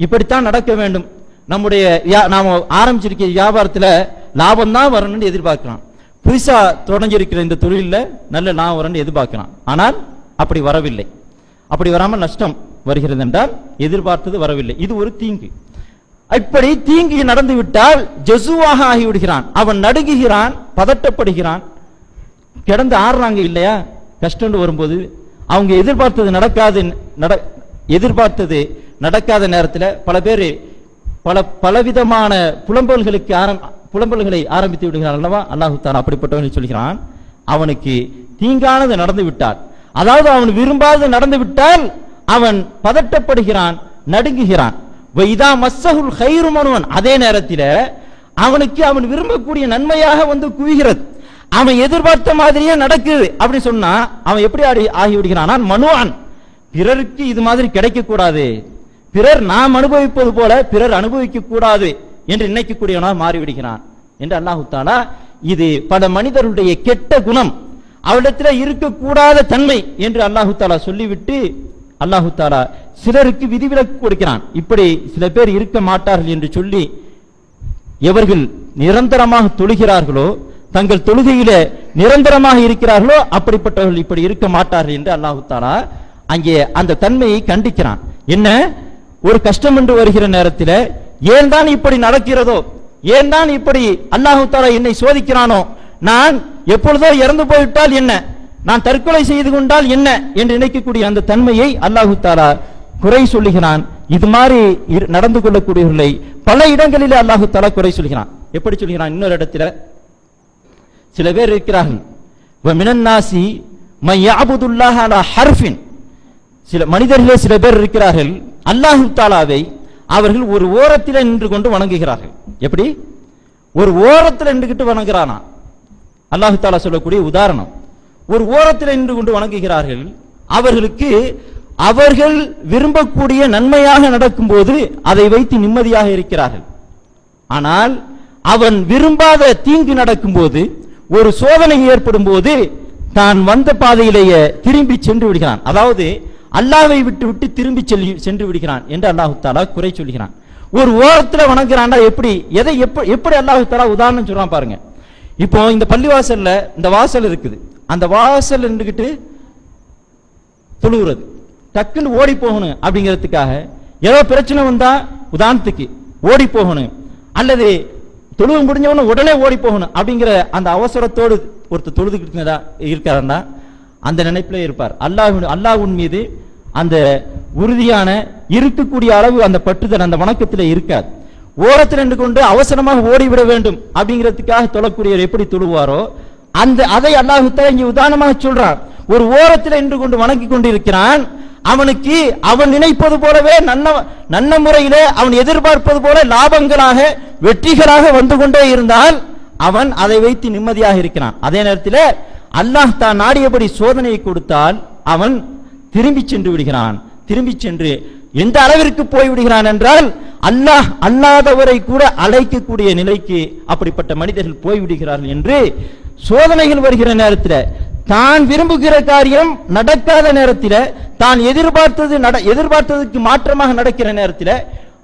A: இப்படித்தான் நடக்க வேண்டும், நம்முடைய நாம ஆரம்பிச்சிருக்க வியாபாரத்தில் லாபம் தான் வரணும்னு எதிர்பார்க்கிறான், புதுசா தொடங்கியிருக்கிற இந்த தொழிலில் நல்ல லாபம் வரணும்னு எதிர்பார்க்கிறான். ஆனால் அப்படி வரவில்லை. அப்படி வராமல் நஷ்டம் வருகிறது என்றால் எதிர்பார்த்தது வரவில்லை. இது ஒரு தீங்கு. இப்படி தீங்கு நடந்து விட்டால் ஜஸுவாக ஆகிவிடுகிறான், அவன் நடுங்குகிறான், பதட்டப்படுகிறான், கிடந்து ஆடுறாங்க இல்லையா. கஷ்டம் வரும்போது அவங்க எதிர்பார்த்தது நடக்காத நேரத்தில் பல பேர் பலவிதமான புலம்பல்களை ஆரம்பித்து விடுகிறான் அல்லவா. அல்லாஹு தஆலா அப்படிப்பட்டவனை சொல்கிறான், அவனுக்கு தீங்கானது நடந்து விட்டால், அதாவது அவன் விரும்பாதது நடந்து விட்டால் அவன் பதட்டப்படுகிறான், நடுங்குகிறான். வைதா மஸ்ஸஹுல் கைரு மனுவன், அதே நேரத்தில் அவனுக்கு அவன் விரும்பக்கூடிய நன்மையாக வந்து குவிகிறது, அவன் எதிர்பார்த்த மாதிரியே நடக்குது அப்படின்னு சொன்னா அவன் எப்படி ஆகிவிடுகிறான், மனுவான், பிறருக்கு இது மாதிரி கிடைக்க கூடாது, பிறர் நாம் அனுபவிப்பது போல பிறர் அனுபவிக்க கூடாது என்று நினைக்கக்கூடியவனாக மாறிவிடுகிறான் என்று அல்லாஹு தஆலா. இது பல மனிதர்களுடைய கெட்ட குணம், அவரிடத்தில் இருக்கக்கூடாத தன்மை என்று அல்லாஹு தஆலா சொல்லிவிட்டு அல்லாஹு தஆலா சிலருக்கு விதிவிலக்கு கொடுக்கிறான். இப்படி சில பேர் இருக்க மாட்டார்கள் என்று சொல்லி, எவர்கள் நிரந்தரமாக தொழுகிறார்களோ, தங்கள் தொழுகையில நிரந்தரமாக இருக்கிறார்களோ அப்படிப்பட்டவர்கள் இப்படி இருக்க மாட்டார்கள் என்று அல்லாஹு தஆலா அங்கே அந்த தன்மையை கண்டிக்கிறான். என்ன, ஒரு கஷ்டம் என்று வருகிற நேரத்தில் ஏன் தான் இப்படி நடக்கிறதோ, ஏன் தான் இப்படி அல்லாஹு தஆலா என்னை சோதிக்கிறானோ, நான் எப்பொழுதோ இறந்து போய்விட்டால் என்ன, நான் தற்கொலை செய்து கொண்டால் என்ன என்று நினைக்கக்கூடிய அந்த தன்மையை அல்லாஹு தஆலா குறை சொல்லுகிறான். இது மாதிரி நடந்து கொள்ளக்கூடியவர்களை பல இடங்களில் அல்லாஹு தஆலா குறை சொல்கிறான். எப்படி சொல்கிறான், இன்னொரு இடத்துல சில பேர் இருக்கிறார்கள், மினன் நாசி மை யஅபுதுல்லாஹ அலா ஹர்ஃபின், சில மனிதர்களே சில பேர் இருக்கிறார்கள், அல்லாஹு தஆலாவை அவர்கள் ஒரு ஓரத்தில் நின்று கொண்டு வணங்குகிறார்கள். எப்படி, ஒரு ஓரத்தில் நின்றுகிட்டு வணங்குறானா. அல்லாஹு தஆலா சொல்லக்கூடிய உதாரணம், ஒரு ஓரத்தில் நின்று கொண்டு வணங்குகிறார்கள், அவர்களுக்கு அவர்கள் விரும்பக்கூடிய நன்மையாக நடக்கும் போது அதை வைத்து நிம்மதியாக இருக்கிறார்கள். ஆனால் அவன் விரும்பாத தீங்கு நடக்கும் போது, ஒரு சோதனை ஏற்படும் போது தான் வந்த பாதையிலேயே திரும்பி சென்று விடுகிறான், அதாவது அல்லாஹ்வை விட்டு விட்டு திரும்பி சென்று விடுகிறான் என்று அல்லாஹு தஆலா குறை சொல்கிறான். ஒரு ஓரத்தில் வணங்குறான்டா, எப்படி அல்லாஹு தஆலா உதாரணம் சொல்றான் பாருங்க. இப்போ இந்த பள்ளிவாசல்ல இந்த வாசல் இருக்குது, அந்த வாசல் நின்றுகிட்டு தொழுகிறது, டக்குன்னு ஓடி போகணும் அப்படிங்கிறதுக்காக, ஏதோ பிரச்சனை வந்தா உதாரணத்துக்கு ஓடி போகணும், அல்லது தொழுவு முடிஞ்சவன உடனே ஓடி போகணும் அப்படிங்கிற அந்த அவசரத்தோடு ஒருத்தர் தொழுதுகிட்டு இருக்காருன்னா அந்த நினைப்பிலே இருப்பார். அல்லாஹ்வின் மீது அந்த உறுதியான இருக்கக்கூடிய அளவு அந்த பற்றுதல் அந்த வணக்கத்திலே இருக்காது. ஓரத்தில் நின்று கொண்டு அவசரமாக ஓடிவிட வேண்டும் அப்படிங்கிறதுக்காக தொழக்கூடியவர் எப்படி தொழுவாரோ அதை அல்லாஹ் தஆலா இங்கே உதாரணமாக சொல்றார். ஒரு ஓரத்தில் நின்று கொண்டு வணங்கி கொண்டிருக்கிறான், அவனுக்கு அவன் நினைப்பது போலவே நல்ல முறையிலே அவன் எதிர்பார்ப்பது போல லாபங்களாக வெற்றிகளாக வந்து கொண்டே இருந்தால் அவன் அதை வைத்து நிம்மதியாக இருக்கிறான். அதே நேரத்தில் அல்லாஹ் தான் நாடியபடி சோதனையை கொடுத்தால் அவன் திரும்பி சென்று விடுகிறான். திரும்பி சென்று எந்த அளவிற்கு போய்விடுகிறான் என்றால், அல்லாஹ் அல்லாதவரை கூட அழைக்கக்கூடிய நிலைக்கு அப்படிப்பட்ட மனிதர்கள் போய்விடுகிறார்கள் என்று சோதனைகள் வருகிற நேரத்தில், தான் விரும்புகிற காரியம் நடக்காத நேரத்தில், தான் எதிர்பார்த்ததுக்கு மாற்றமாக நடக்கிற நேரத்தில்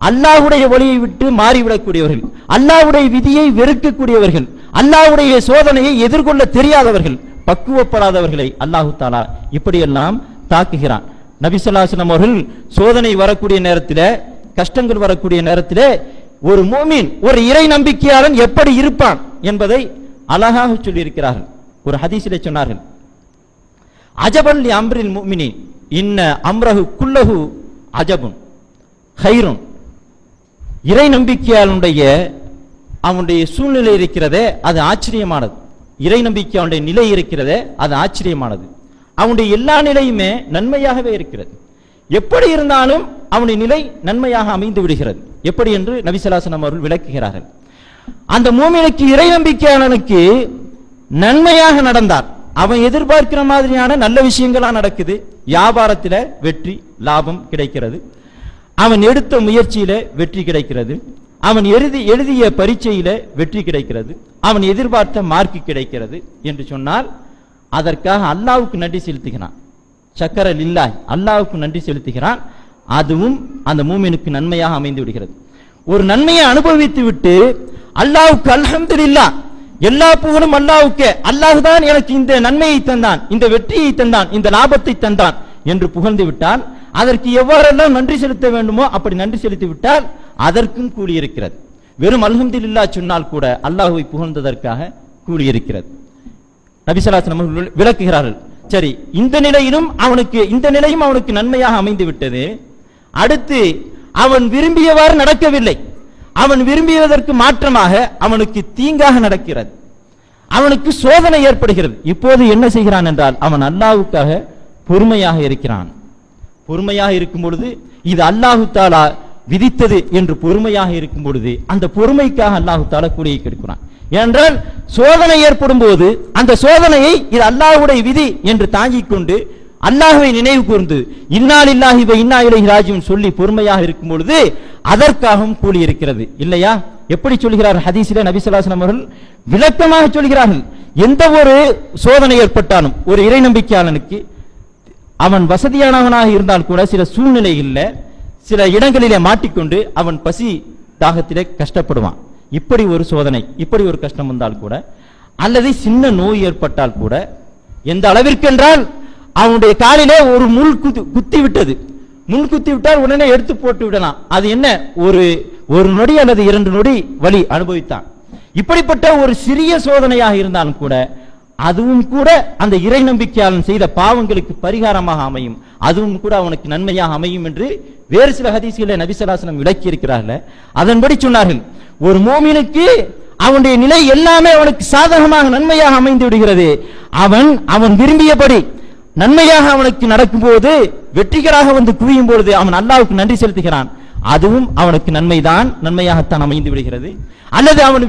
A: அல்லாஹ்வுடைய வழியை விட்டு மாறிவிடக்கூடியவர்கள், அல்லாஹ்வுடைய விதியை வெறுக்கக்கூடியவர்கள், அல்லாஹ்வுடைய சோதனையை எதிர்கொள்ள தெரியாதவர்கள், பக்குவப்படாதவர்களை அல்லாஹு தஆலா இப்படியெல்லாம் தாக்குகிறான். நபி ஸல்லல்லாஹு அலைஹி வஸல்லம் அவர்கள் சோதனை வரக்கூடிய நேரத்தில், கஷ்டங்கள் வரக்கூடிய நேரத்தில் ஒரு முஃமின், ஒரு இறை நம்பிக்கையாளன் எப்படி இருப்பான் என்பதை அழகாக சொல்லியிருக்கிறார்கள். ஒரு ஹதீஸிலே சொன்னார்கள், அஜபன் லி அம்ரில் முஃமினி இன்ன அம்ரஹு குல்லஹு அஜபுன் ஹைருன். இறை நம்பிக்கையாளனுடைய அவனுடைய சூழ்நிலை இருக்கிறதே அது ஆச்சரியமானது, இறை நம்பிக்கையாளனுடைய நிலை இருக்கிறதே அது ஆச்சரியமானது. அவனுடைய எல்லா நிலையுமே நன்மையாகவே இருக்கிறது. எப்படி இருந்தாலும் அவனுடைய நிலை நன்மையாக அமைந்து விடுகிறது. எப்படி என்று நபி ஸல்லல்லாஹு அலைஹி வஸல்லம் அவர்கள் விளக்குகிறார்கள். அந்த மூமினுக்கு இறை நம்பிக்கையாளனுக்கு நன்மையாக நடந்தார், அவன் எதிர்பார்க்கிற மாதிரியான நல்ல விஷயங்களா நடக்குது. வியாபாரத்தில வெற்றி லாபம் கிடைக்கிறது, அவன் எடுத்த முயற்சியில வெற்றி கிடைக்கிறது, அவன் எழுதிய பரீட்சையில வெற்றி கிடைக்கிறது, அவன் எதிர்பார்த்த மார்க் கிடைக்கிறது என்று சொன்னால் அதற்காக அல்லாஹ்வுக்கு நன்றி செலுத்துகிறான். ஷக்கர லில்லாஹ், அல்லாஹ்வுக்கு நன்றி செலுத்துகிறான். அதுவும் அந்த மூமினுக்கு நன்மையாக அமைந்து விடுகிறது. ஒரு நன்மையை அனுபவித்து விட்டு அல்லாஹ்வுக்கு அல்ஹம்துலில்லாஹ், எல்லா புகழும் அல்லாஹ்வுக்கே, அல்லாஹ் தான் எனக்கு இந்த நன்மையை தந்தான், இந்த வெற்றியை தந்தான், இந்த லாபத்தை தந்தான் என்று புகழ்ந்து விட்டால் அதற்கு எவ்வாறெல்லாம் நன்றி செலுத்த வேண்டுமோ அப்படி நன்றி செலுத்தி விட்டால் அதற்கும் கூலி இருக்கிறது. வெறும் அல்ஹம்துலில்லாஹ் சொன்னால் கூட அல்லாஹ்வை புகழ்ந்ததற்காக கூலி இருக்கிறது. நபி ஸல்லல்லாஹு அலைஹி வஸல்லம் விளக்குகிறார்கள். சரி, இந்த நிலையும் அவனுக்கு நன்மையாக அமைந்து விட்டது. அடுத்து அவன் விரும்பியவாறு நடக்கவில்லை, அவன் விரும்பியதற்கு மாற்றமாக அவனுக்கு தீங்காக நடக்கிறது, அவனுக்கு சோதனை ஏற்படுகிறது. இப்போது என்ன செய்கிறான் என்றால் அவன் அல்லாஹ்வுக்காக பொறுமையாக இருக்கிறான். பொறுமையாக இருக்கும் பொழுது இது அல்லாஹு தஆலா விதித்தது என்று பொறுமையாக இருக்கும் பொழுது அந்த பொறுமைக்காக அல்லாஹு தஆலா கூலியை கொடுக்கிறான். ஏனென்றால் சோதனை ஏற்படும் போது அந்த சோதனையை இது அல்லாஹ்வுடைய விதி என்று தாங்கிக் கொண்டு அல்லாஹ்வை நினைவு கூர்ந்து இன்னா லில்லாஹி வ இன்னா இலைஹி ராஜிஊன் சொல்லி பொறுமையாக இருக்கும் பொழுது அதற்காகவும் கூலி இருக்கிறது. இல்லையா? எப்படி சொல்கிறார் ஹதீஸிலே நபி ஸல்லல்லாஹு அலைஹி வஸல்லம் அவர்கள் விளக்கமாக சொல்கிறார்கள். எந்த ஒரு சோதனை ஏற்பட்டாலும் ஒரு இறை நம்பிக்கையாளனுக்கு அவன் வசதியானவனாக இருந்தால் கூட சில சூழ்நிலைகளில் சில இடங்களிலே மாட்டிக்கொண்டு அவன் பசி தாகத்திலே கஷ்டப்படுவான். இப்படி ஒரு சோதனை, இப்படி ஒரு கஷ்டம் வந்தால் கூட, அல்லது சின்ன நோய் ஏற்பட்டால் கூட, எந்த அளவிற்கு என்றால் அவனுடைய காலிலே ஒரு முள் குத்தி விட்டது, முள் குத்தி விட்டால் உடனே எடுத்து போட்டு விடலாம். அது என்ன, ஒரு நொடி அல்லது 2 நொடி வலி அனுபவித்தான். இப்படிப்பட்ட ஒரு சிறிய சோதனையாக இருந்தாலும் கூட அதுவும் கூட அந்த இறை நம்பிக்கையாளன் செய்த பாவங்களுக்கு பரிகாரமாக அமையும், அதுவும் கூட அவனுக்கு நன்மையாக அமையும் என்று வேறு சில ஹதீஸ்களை நபி ஸல்லல்லாஹு அலைஹி வஸல்லம் விளக்கி இருக்கிறார்கள். அதன்படி சொன்னார்கள், ஒரு மோமினுக்கு அவனுடைய நிலை எல்லாமே அவனுக்கு சாதகமாக நன்மையாக அமைந்து விடுகிறது. அவன் விரும்பியபடி நன்மையாக அவனுக்கு நடக்கும் போது, வெற்றிகராக வந்து குவியும் பொழுது அவன் அல்லாஹ்வுக்கு நன்றி செலுத்துகிறான். அதுவும் அவனுக்கு நன்மைதான், நன்மையாகத்தான் அமைந்து விடுகிறது. அல்லது அவன்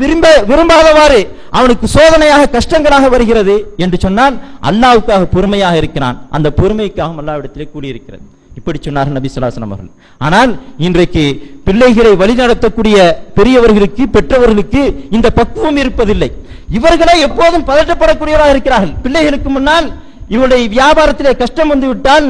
A: விரும்பாதவாறு அவனுக்கு சோதனையாக கஷ்டங்களாக வருகிறது என்று சொன்னால் அல்லாஹ்வுக்காக பொறுமையாக இருக்கிறான், அந்த பொறுமைக்காகவும் அல்லாஹ்விடத்திலே கூடியிருக்கிறது. இப்படி சொன்னார்கள் நபி ஸல்லல்லாஹு அலைஹி வஸல்லம் அவர்கள். ஆனால் இன்றைக்கு பிள்ளைகளை வழிநடத்தக்கூடிய பெரியவர்களுக்கு, பெற்றவர்களுக்கு இந்த பக்குவம் இருப்பதில்லை. இவர்களே எப்போதும் பதட்டப்படக்கூடியவராக இருக்கிறார்கள். பிள்ளைகளுக்கு முன்னால் இவருடைய வியாபாரத்திலே கஷ்டம் வந்து விட்டால்,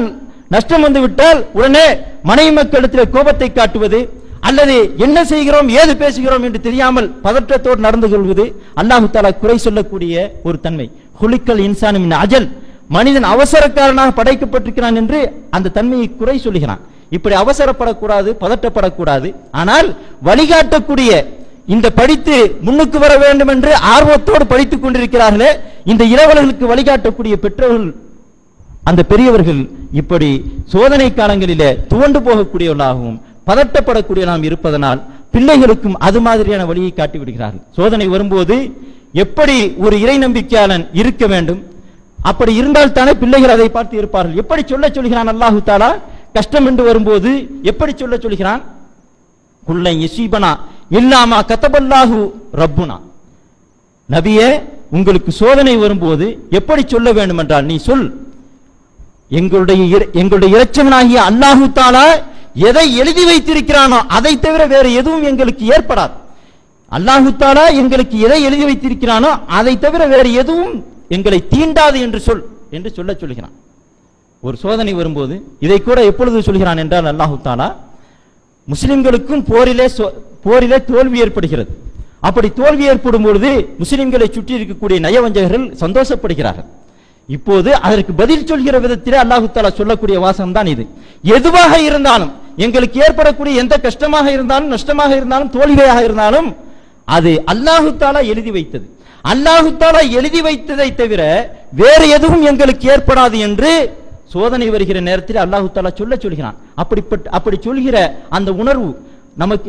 A: நஷ்டம் வந்து விட்டால் உடனே மனைவி மக்களிடத்தில் கோபத்தை காட்டுவது, அல்லது என்ன செய்கிறோம் ஏது பேசுகிறோம் என்று தெரியாமல் பதற்றத்தோடு நடந்து கொள்வது அல்லாஹ் தஆலா குறை சொல்லக்கூடிய ஒரு தன்மை. குலிக்கல் இன்சானு மின் அஜல், மனிதன் அவசரக்காரனாக படைக்கப்பட்டிருக்கிறான் என்று அந்த தன்மையை குறை சொல்லுகிறான். இப்படி அவசரப்படக்கூடாது, பதட்டப்படக்கூடாது. ஆனால் வழிகாட்டக்கூடிய, இந்த படித்து முன்னுக்கு வர வேண்டும் என்று ஆர்வத்தோடு படித்துக் கொண்டிருக்கிறார்களே, இந்த இளவலர்களுக்கு வழிகாட்டக்கூடிய பெற்றோர்கள், அந்த பெரியவர்கள் இப்படி சோதனை காலங்களிலே துவண்டு போகக்கூடியவர்களாகவும் பதட்டப்படக்கூடியவர்களாகவும் இருப்பதனால் பிள்ளைகளுக்கும் அது மாதிரியான வழியை காட்டி விடுகிறார்கள். சோதனை வரும்போது எப்படி ஒரு இறை நம்பிக்கையாளன் இருக்க வேண்டும், அப்படி இருந்தால் தானே பிள்ளைகள் அதை பார்த்து இருப்பார்கள். எப்படி சொல்கிறான் அல்லாஹு தஆலா, கஷ்டம் என்று வரும்போது எப்படி சொல்கிறான், குல்லை யஸீபனா இல்லாமா கதபல்லாஹு ரப்புனா. நபியே, உங்களுக்கு சோதனை வரும்போது எப்படி சொல்ல வேண்டும் என்றால், நீ சொல், எங்களுடைய இரட்சகனாகிய அல்லாஹு தஆலா எதை எழுதி வைத்திருக்கிறானோ அதை தவிர வேறு எதுவும் எங்களுக்கு ஏற்படாது. அல்லாஹு தஆலா எங்களுக்கு எதை எழுதி வைத்திருக்கிறானோ அதை தவிர வேறு எதுவும் எங்களை தீண்டாது என்று சொல்கிறான். ஒரு சோதனை வரும்போது இதை கூட எப்பொழுது சொல்கிறான் என்றால், அல்லாஹு தஆலா முஸ்லிம்களுக்கும் போரிலே தோல்வி ஏற்படுகிறது. அப்படி தோல்வி ஏற்படும் பொழுது முஸ்லிம்களை சுற்றி இருக்கக்கூடிய நயவஞ்சகர்கள் சந்தோஷப்படுகிறார்கள். இப்போது அதற்கு பதில் சொல்கிற விதத்திலே அல்லாஹு தஆலா சொல்லக்கூடிய வாசகம் தான் இது. எதுவாக இருந்தாலும், எங்களுக்கு ஏற்படக்கூடிய எந்த கஷ்டமாக இருந்தாலும், நஷ்டமாக இருந்தாலும், தோல்வியாக இருந்தாலும் அது அல்லாஹு தஆலா எழுதி வைத்தது. அல்லாஹு தஆலா எழுதி வைத்ததை தவிர வேறு எதுவும் எங்களுக்கு ஏற்படாது என்று சோதனை வருகிற நேரத்தில் அல்லாஹு தஆலா சொல்கிறான். அப்படி சொல்கிற அந்த உணர்வு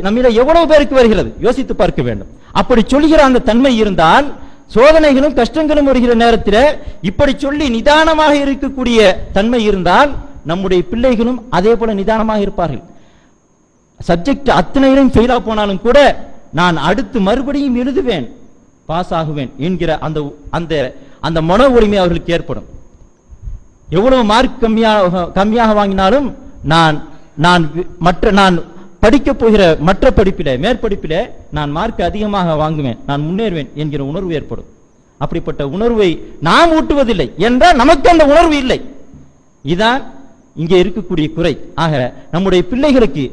A: நம்மில எவ்வளவு பேருக்கு வருகிறது யோசித்து பார்க்க வேண்டும். அப்படி சொல்கிற அந்த தன்மை இருந்தால் சோதனைகளும் கஷ்டங்களும் வருகிற நேரத்தில் இப்படி சொல்லி நிதானமாக இருக்கக்கூடிய தன்மை இருந்தால் நம்முடைய பிள்ளைகளும் அதே போல நிதானமாக இருப்பார்கள். சப்ஜெக்ட் அத்தனையிலும் ஃபெயிலா போனாலும் கூட நான் அடுத்து மறுபடியும் எழுதுவேன், பாஸ் ஆகுவேன் என்கிற அந்த அந்த அந்த மன உரிமை அவர்களுக்கு ஏற்படும். எவ்வளவு மார்க் கம்மியாக வாங்கினாலும் நான் நான் படிக்க போகிற மற்ற படிப்பில மேற்படிப்பில நான் மார்க் அதிகமாக வாங்குவேன், நான் முன்னேறுவேன் என்கிற உணர்வு ஏற்படும். அப்படிப்பட்ட உணர்வை நாம் ஊட்டுவதில்லை என்றால் நமக்கு அந்த உணர்வு இல்லை. இதுதான் இங்கே இருக்கக்கூடிய குறை. ஆக நம்முடைய பிள்ளைகளுக்கு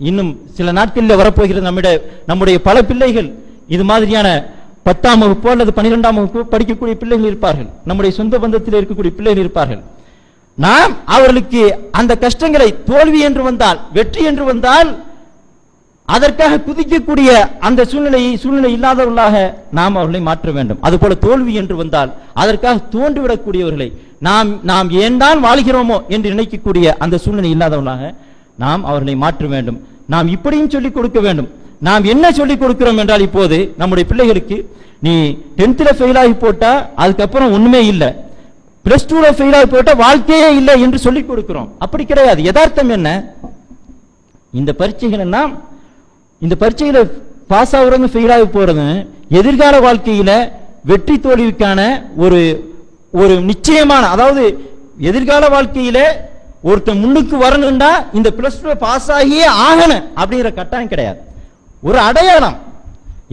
A: இன்னும் சில நாட்களில் வரப்போகிறது நம்முடைய பல பிள்ளைகள் இது மாதிரியான 10ஆம் வகுப்பு அல்லது 12ஆம் வகுப்பு படிக்கக்கூடிய பிள்ளைகள் இருப்பார்கள், நம்முடைய சொந்த பந்தத்தில் இருக்கக்கூடிய பிள்ளைகள் இருப்பார்கள். நாம் அவர்களுக்கு அந்த கஷ்டங்களை தோல்வி என்று வந்தால் வெற்றி என்று வந்தால் அதற்காக குதிக்கக்கூடிய அந்த சூழ்நிலை இல்லாதவர்களாக நாம் அவர்களை மாற்ற வேண்டும். அதுபோல தோல்வி என்று வந்தால் அதற்காக தோன்றிவிடக்கூடியவர்களை நாம் ஏன் தான் வாழ்கிறோமோ என்று நினைக்கக்கூடிய அந்த சூழ்நிலை இல்லாதவர்களாக நாம் அவர்களை மாற்ற வேண்டும். நாம் இப்படியும் சொல்லிக் கொடுக்க வேண்டும். நாம் என்ன சொல்லிக் கொடுக்கிறோம் என்றால், இப்போது நம்முடைய பிள்ளைகளுக்கு நீ 10th ஃபெயில் ஆகி போட்டா அதுக்கப்புறம் ஒண்ணுமே இல்லை, +2 ஃபெயில் ஆகி போட்டா வாழ்க்கையே இல்லை என்று சொல்லிக் கொடுக்கிறோம். அப்படி கிடையாது. யதார்த்தம் என்ன? இந்த பரீட்சைகள் எல்லாம் இந்த பரீட்சையில பாஸ் ஆகுறவங்க ஃபெயில் ஆகி போறது எதிர்கால வாழ்க்கையில வெற்றி தோல்விக்கான ஒரு நிச்சயமான, அதாவது எதிர்கால வாழ்க்கையில ஒருத்தன் முன்னுக்கு வரணும்டா இந்த +2 பாஸ் ஆகியே ஆகணும் அப்படிங்கிற கட்டாயம் கிடையாது. ஒரு அடையாளம்.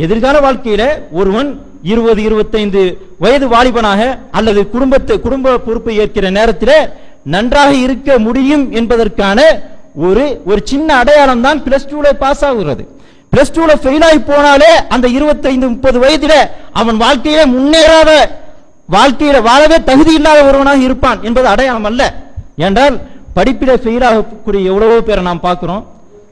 A: எதிர்கால வாழ்க்கையில ஒருவன் 20-25 வயது வாலிபனாக அல்லது குடும்ப பொறுப்பை ஏற்கிற நேரத்தில் நன்றாக இருக்க முடியும் என்பதற்கான ஒரு சின்ன அடையாளம் தான் +2 பாஸ் ஆகுறது. +2 ஃபெயில் ஆகி போனாலே அந்த 25-30 வயதில அவன் வாழ்க்கையில முன்னேறாத, வாழ்க்கையில வாழவே தகுதி இல்லாத ஒருவனாக இருப்பான் என்பது அடையாளம் அல்ல. என்றால் படிப்பில ஃபெயில் ஆகக்கூடிய எவ்வளவோ பேரை நாம் பார்க்கிறோம்.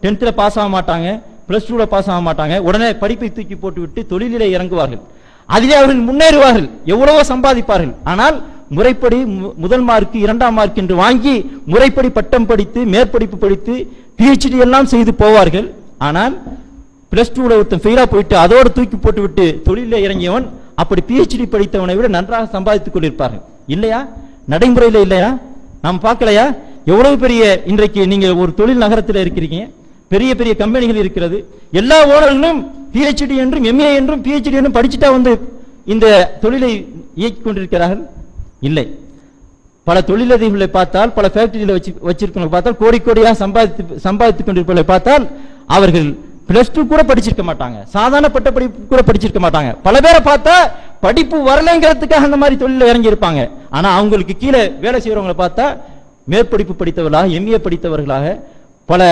A: 10th பாஸ் ஆக மாட்டாங்க, +2 பாஸ் ஆக மாட்டாங்க, உடனே படிப்பை தூக்கி போட்டுவிட்டு தொழிலிலே இறங்குவார்கள். அதிலே அவர்கள் முன்னேறுவார்கள், எவ்வளவோ சம்பாதிப்பார்கள். ஆனால் முறைப்படி முதல் மார்க் 2ஆம் மார்க் என்று வாங்கி முறைப்படி பட்டம் படித்து மேற்படிப்பு படித்து PhD எல்லாம் செய்து போவார்கள். ஆனால் +2 ஒருத்தன் ஃபெயிலா போயிட்டு அதோடு தூக்கி போட்டுவிட்டு தொழிலில் இறங்கியவன் அப்படி PhD படித்தவனை விட நன்றாக சம்பாதித்துக் கொண்டிருப்பார்கள். இல்லையா? நடைமுறையில் இல்லையா? நாம் பார்க்கலையா? எவ்வளவு பெரிய இன்றைக்கு நீங்க ஒரு தொழில் நகரத்தில் இருக்கிறீங்க, பெரிய பெரிய கம்பெனிகள் இருக்கிறது, எல்லா ஓனர்களும் PhD என்றும் MA என்றும் PhD என்றும் படிச்சுட்டா வந்து இந்த தொழிலை இயக்கிக் கொண்டிருக்கிறார்கள்? இல்லை. பல தொழிலதிபர்களை பார்த்தால், பல ஃபேக்டரிகளை வச்சிருக்கவங்களை பார்த்தால், கோடி கோடியாக சம்பாதித்துக் கொண்டிருப்பவர்களை பார்த்தால் அவர்கள் +2 கூட படிச்சிருக்க மாட்டாங்க, சாதாரண பட்டப்படிப்பு கூட படிச்சிருக்க மாட்டாங்க. பல பேரை பார்த்தா படிப்பு வரலைங்கிறதுக்காக அந்த மாதிரி தொழில இறங்கி இருப்பாங்க. ஆனா அவங்களுக்கு கீழே வேலை செய்யறவங்களை பார்த்தா மேற்படிப்பு படித்தவர்களாக, MA படித்தவர்களாக, பல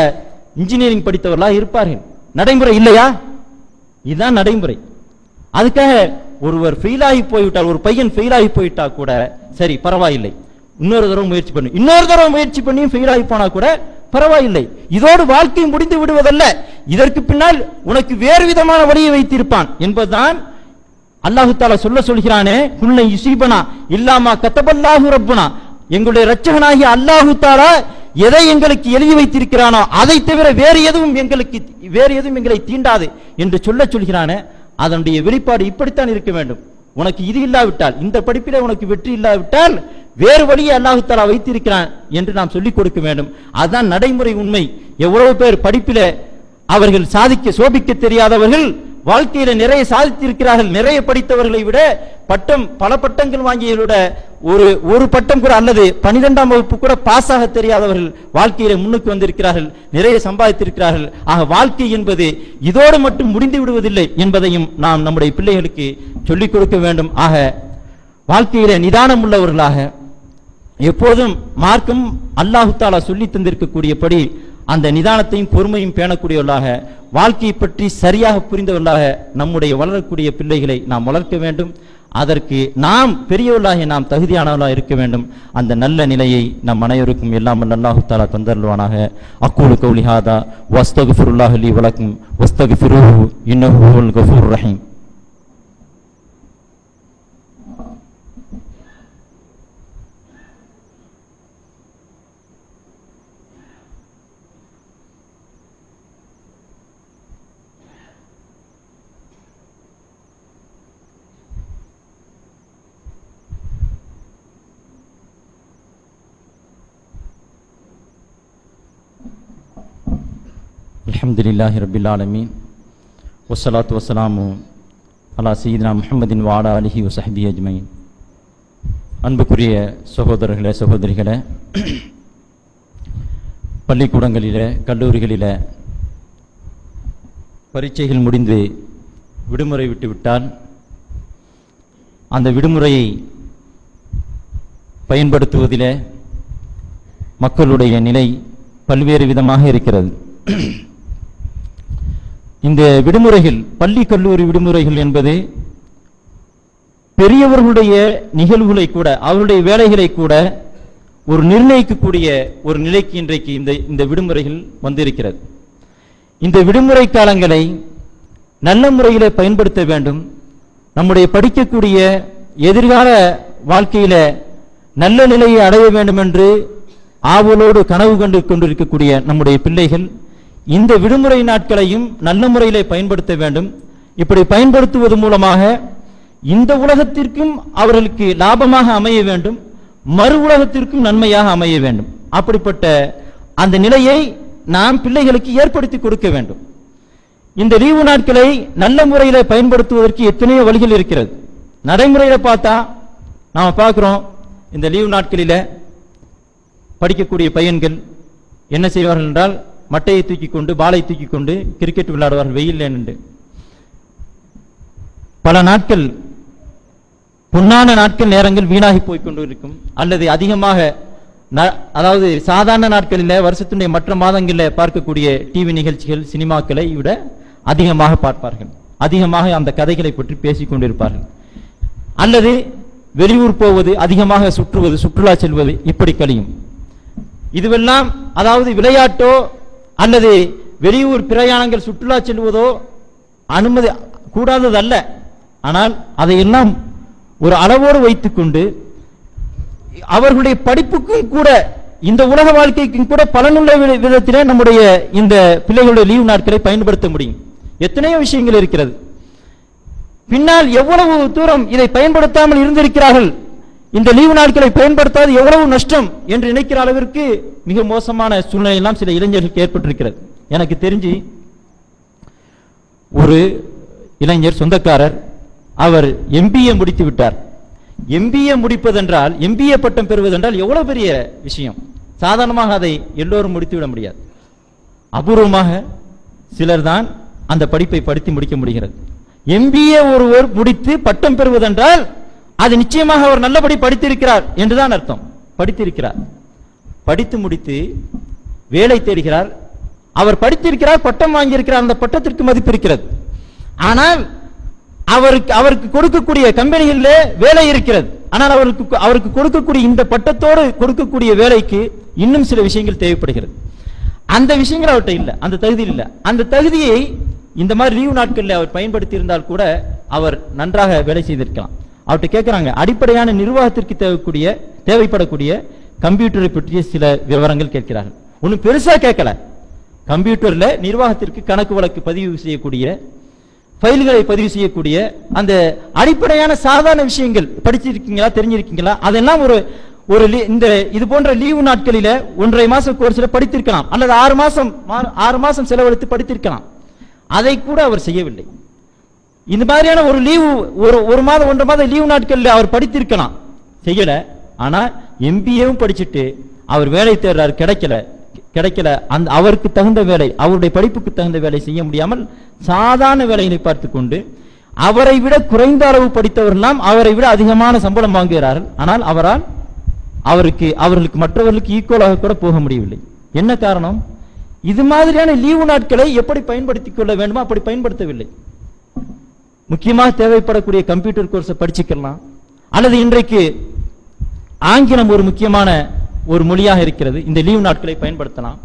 A: இன்ஜினியரிங் படித்தவர்களாக இருப்பார்கள். நடைமுறை இல்லையா? இதுதான் நடைமுறை. அதுக்காக ஒருவர் ஃபெயில் ஆகி போய்விட்டால், ஒரு பையன் ஃபெயில் ஆகி போயிட்டா கூட சரி பரவாயில்லை, இன்னொரு தடவை முயற்சி பண்ணி ஃபெயில் ஆகி போனா கூட பரவாயில்லை, இதோடு வாழ்க்கை முடிந்து விடுவதல்ல, இதற்கு பின்னால் உனக்கு வேறு விதமான வழியை வைத்திருப்பான் என்பதுதான் அல்லாஹு தஆலா சொல்கிறானே. குல்லை யுஸீபனா இல்லாமா கதபல்லாஹு ரப்புனா, எங்களுடைய இரட்சகனாகிய அல்லாஹு தஆலா எதை எங்களுக்கு எழுதி வைத்திருக்கிறானோ அதை தவிர வேறு எதுவும் எங்களை தீண்டாது என்று சொல்கிறானே. அதனுடைய வெளிப்பாடு இப்படித்தான் இருக்க வேண்டும். உனக்கு இது இல்லாவிட்டால், இந்த படிப்பிலே உனக்கு வெற்றி இல்லாவிட்டால் வேறு வழியை அல்லாஹு தஆலா வைத்திருக்கிறான் என்று நாம் சொல்லிக் கொடுக்க வேண்டும். அதுதான் நடைமுறை உண்மை. எவ்வளவு பேர் படிப்பிலே அவர்கள் சோபிக்க தெரியாதவர்கள் வாழ்க்கையில நிறைய சாதித்திருக்கிறார்கள். நிறைய படித்தவர்களை விட பல பட்டங்கள் வாங்கியவர்களோட ஒரு பட்டம் கூட அல்லது 12ஆம் வகுப்பு கூட பாஸ் ஆக தெரியாதவர்கள் வாழ்க்கையில முன்னுக்கு வந்திருக்கிறார்கள், நிறைய சம்பாதித்திருக்கிறார்கள். ஆக வாழ்க்கை என்பது இதோடு மட்டும் முடிந்து விடுவதில்லை என்பதையும் நாம் நம்முடைய பிள்ளைகளுக்கு சொல்லிக் கொடுக்க வேண்டும். ஆக வாழ்க்கையில நிதானம் உள்ளவர்களாக, எப்போதும் மார்க்கம் அல்லாஹு தஆலா சொல்லி தந்திருக்கக்கூடியபடி அந்த நிதானத்தையும் பொறுமையும் பேணக்கூடியவர்களாக, வாழ்க்கையை பற்றி சரியாக புரிந்தவர்களாக நம்முடைய வளரக்கூடிய பிள்ளைகளை நாம் வளர்க்க வேண்டும். அதற்கு நாம் பெரியவர்களாக நாம் தகுதியானவர்களாக இருக்க வேண்டும். அந்த நல்ல நிலையை நம் அனைவருக்கும் எல்லாம் அல்லாஹு தஆலா தந்தருள்வானாக. அக்கூலு கௌலி ஹாதா வஸ்தக்ஃபிருல்லாஹ் லி வலக்கும் வஸ்தக்ஃபிருஹு இன்னஹு ஹுவல் கஃபூர் ரஹீம். அல்ஹம்துலில்லாஹி ரப்பில் ஆலமீன் வஸ்ஸலாத்து வஸ்ஸலாமு அலா சய்யிதினா முஹம்மதின் வ அலா ஆலிஹி வ ஸஹ்பிஹி அஜ்மஈன். அன்புக்குரிய சகோதரர்களே, சகோதரிகளே, பள்ளிக்கூடங்களிலே, கல்லூரிகளிலே பரீட்சைகள் முடிந்து விடுமுறை விட்டுவிட்டால் அந்த விடுமுறையை பயன்படுத்துவதிலே மக்களுடைய நிலை பல்வேறு விதமாக இருக்கிறது. இந்த விடுமுறைகள், பள்ளி கல்லூரி விடுமுறைகள் என்பது பெரியவர்களுடைய நிகழ்வுகளை கூட, அவருடைய வேலைகளை கூட ஒரு நிர்ணயிக்கக்கூடிய ஒரு நிலைக்கு இன்றைக்கு இந்த விடுமுறைகள் வந்திருக்கிறது. இந்த விடுமுறை காலங்களை நல்ல முறையிலே பயன்படுத்த வேண்டும். நம்முடைய படிக்கக்கூடிய எதிர்கால வாழ்க்கையில நல்ல நிலையை அடைய வேண்டும் என்று ஆவலோடு கனவு கண்டு கொண்டிருக்கக்கூடிய நம்முடைய பிள்ளைகள் இந்த விடுமுறை நாட்களையும் நல்ல முறையிலே பயன்படுத்த வேண்டும். இப்படி பயன்படுத்துவது மூலமாக இந்த உலகத்திற்கும் அவர்களுக்கு லாபமாக அமைய வேண்டும், மறு உலகத்திற்கும் நன்மையாக அமைய வேண்டும். அப்படிப்பட்ட அந்த நிலையை நாம் பிள்ளைகளுக்கு ஏற்படுத்தி கொடுக்க வேண்டும். இந்த லீவு நாட்களை நல்ல முறையில பயன்படுத்துவதற்கு எத்தனையோ வழிகள் இருக்கிறது. நடைமுறையில பார்த்தா நாம பார்க்கிறோம், இந்த லீவு நாட்களில படிக்கக்கூடிய பையன்கள் என்ன செய்வார்கள் என்றால், மட்டையை தூக்கி கொண்டு, பாலை தூக்கி கொண்டு கிரிக்கெட் விளையாடுவார்கள் வெயில்ல நின்று. பல நாட்கள், பொன்னான நாட்கள், நேரங்கள் வீணாகி போய்கொண்டு இருக்கும். அல்லது அதிகமாக, அதாவது சாதாரண நாட்களில் வருஷத்துடைய மற்ற மாதங்களில் பார்க்கக்கூடிய டிவி நிகழ்ச்சிகள், சினிமாக்களை விட அதிகமாக பார்ப்பார்கள். அதிகமாக அந்த கதைகளை பற்றி பேசிக் கொண்டிருப்பார்கள். அல்லது வெளியூர் போவது, அதிகமாக சுற்றுவது, சுற்றுலா செல்வது, இப்படி கழியும். இதுவெல்லாம் அதாவது விளையாட்டோ அல்லது வெளியூர் பிரயாணங்கள், சுற்றுலா செல்வதோ அனுமதி கூடாததல்ல. ஆனால் அதையெல்லாம் ஒரு அளவோடு வைத்துக் கொண்டு அவர்களுடைய படிப்புக்கும் கூட, இந்த உலக வாழ்க்கைக்கும் கூட பலனுள்ள விதத்திலே நம்முடைய இந்த பிள்ளைகளுடைய லீவு நாட்களை பயன்படுத்த முடியும். எத்தனையோ விஷயங்கள் இருக்கிறது. பின்னால் எவ்வளவு தூரம் இதை பயன்படுத்தாமல் இருந்திருக்கிறார்கள், இந்த லீவு நாட்களை பயன்படுத்தாது எவ்வளவு நஷ்டம் என்று நினைக்கிற அளவிற்கு மிக மோசமான சூழ்நிலை எல்லாம் சில இளைஞர்களுக்கு ஏற்பட்டிருக்கிறது. எனக்கு தெரிஞ்சு ஒரு இளைஞர், சொந்தக்காரர், அவர் MBA முடித்து விட்டார். MBA முடிப்பதென்றால், MBA பட்டம் பெறுவதென்றால் எவ்வளவு பெரிய விஷயம். சாதாரணமாக அதை எல்லோரும் முடித்து விட முடியாது. அபூர்வமாக சிலர் தான் அந்த படிப்பை படித்து முடிக்க முடிகிறது. MBA ஒருவர் முடித்து பட்டம் பெறுவதென்றால் அது நிச்சயமாக அவர் நல்லபடி படித்திருக்கிறார் என்றுதான் அர்த்தம். படித்திருக்கிறார், படித்து முடித்து வேலை தேடுகிறார். அவர் படித்திருக்கிறார், பட்டம் வாங்கியிருக்கிறார், அந்த பட்டத்திற்கு மதிப்பு இருக்கிறது. ஆனால் அவருக்கு கொடுக்கக்கூடிய கம்பெனிகளிலே வேலை இருக்கிறது. ஆனால் அவருக்கு கொடுக்கக்கூடிய இந்த பட்டத்தோடு கொடுக்கக்கூடிய வேலைக்கு இன்னும் சில விஷயங்கள் தேவைப்படுகிறது. அந்த விஷயங்கள் அவர்கிட்ட இல்லை, அந்த தகுதி இல்லை. அந்த தகுதியை இந்த மாதிரி லீவு நாட்களில் அவர் பயன்படுத்தி இருந்தால் கூட அவர் நன்றாக வேலை செய்திருக்கலாம். அவர்கிட்ட கேட்கிறாங்க, அடிப்படையான நிர்வாகத்திற்கு தேவைப்படக்கூடிய கம்ப்யூட்டரை பற்றிய சில விவரங்கள் கேட்கிறார்கள். ஒன்னும் பெருசா கேட்கல. கம்ப்யூட்டர்ல நிர்வாகத்திற்கு கணக்கு வழக்கு பதிவு செய்யக்கூடிய, ஃபைல்களை பதிவு செய்யக்கூடிய அந்த அடிப்படையான சாதாரண விஷயங்கள் படிச்சிருக்கீங்களா, தெரிஞ்சிருக்கீங்களா? அதெல்லாம் இந்த இது போன்ற லீவு நாட்களில 1.5 மாச கோர்ஸ்ல படித்திருக்கலாம், அல்லது 6 மாசம் செலவழித்து படித்திருக்கலாம். அதை கூட அவர் செய்யவில்லை. இந்த மாதிரியான ஒரு லீவு, ஒரு மாதம் 1.5 மாத லீவு நாட்களில் அவர் படித்திருக்கலாம், செய்யல. ஆனா MBAவும் படிச்சுட்டு அவர் வேலை தேடுறாரு, கிடைக்கல. அந்த அவருக்கு தகுந்த வேலை, அவருடைய படிப்புக்கு தகுந்த வேலை செய்ய முடியாமல் சாதாரண வேலைகளை பார்த்து கொண்டு, அவரை விட குறைந்த அளவு படித்தவர்கள்லாம் அவரை விட அதிகமான சம்பளம் வாங்குகிறார்கள். ஆனால் அவர்களுக்கு மற்றவர்களுக்கு ஈக்குவலாக கூட போக முடியவில்லை. என்ன காரணம்? இது மாதிரியான லீவு நாட்களை எப்படி பயன்படுத்திக் கொள்ள வேண்டுமோ அப்படி பயன்படுத்தவில்லை. முக்கியமாக தேவைப்படக்கூடிய கம்ப்யூட்டர் கோர்ஸை படிச்சுக்கலாம், அல்லது இன்றைக்கு ஆங்கிலம் ஒரு முக்கியமான ஒரு மொழியாக இருக்கிறது, இந்த லீவு நாட்களை பயன்படுத்தலாம்.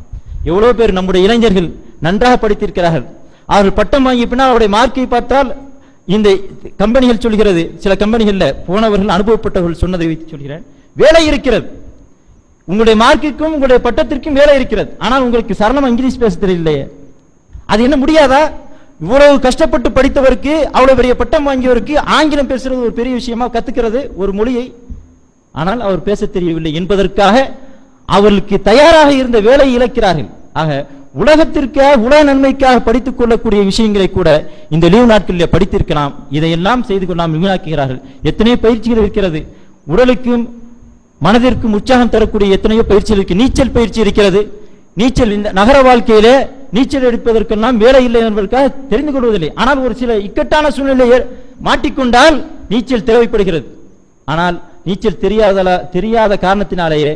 A: எவ்வளவு பேர் நம்முடைய இளைஞர்கள் நன்றாக படித்திருக்கிறார்கள். அவர்கள் பட்டம் வாங்கிய பின்னால் அவருடைய மார்க்கை பார்த்தால், இந்த கம்பெனிகள் சொல்கிறது, சில கம்பெனிகளில் போனவர்கள், அனுபவப்பட்டவர்கள் சொன்னதை வைத்து சொல்கிறேன், வேலை இருக்கிறது. உங்களுடைய மார்க்குக்கும் உங்களுடைய பட்டத்திற்கும் வேலை இருக்கிறது. ஆனால் உங்களுக்கு சரளமா இங்கிலீஷ் பேச தெரியலையே, அது என்ன முடியாதா? இவ்வளவு கஷ்டப்பட்டு படித்தவருக்கு, அவ்வளவு பெரிய பட்டம் வாங்கியவருக்கு ஆங்கிலம் பேசுறது ஒரு பெரிய விஷயமா, கத்துக்கிறது ஒரு மொழியை, ஆனால் அவர் பேச தெரியவில்லை என்பதற்காக அவர்களுக்கு தயாராக இருந்த வேலையை இழக்கிறார்கள். ஆக உலகத்திற்காக உலக நன்மைக்காக படித்துக் கொள்ளக்கூடிய விஷயங்களை கூட இந்த லீவு நாட்களில் படித்திருக்கலாம். இதையெல்லாம் செய்து கொள்ளாமல் வீணாக்குகிறார்கள். எத்தனையோ பயிற்சிகள் இருக்கிறது, உடலுக்கும் மனதிற்கும் உற்சாகம் தரக்கூடிய எத்தனையோ பயிற்சிகள் இருக்கு. நீச்சல் பயிற்சி இருக்கிறது. நீச்சல் இந்த நகர வாழ்க்கையிலே நீச்சல் எடுப்பதற்கெல்லாம் வேலை இல்லை என்பதற்காக தெரிந்து கொள்வதில்லை. ஆனால் ஒரு சில இக்கட்டான சூழ்நிலையை மாட்டிக்கொண்டால் நீச்சல் தேவைப்படுகிறது. ஆனால் நீச்சல் தெரியாத காரணத்தினாலேயே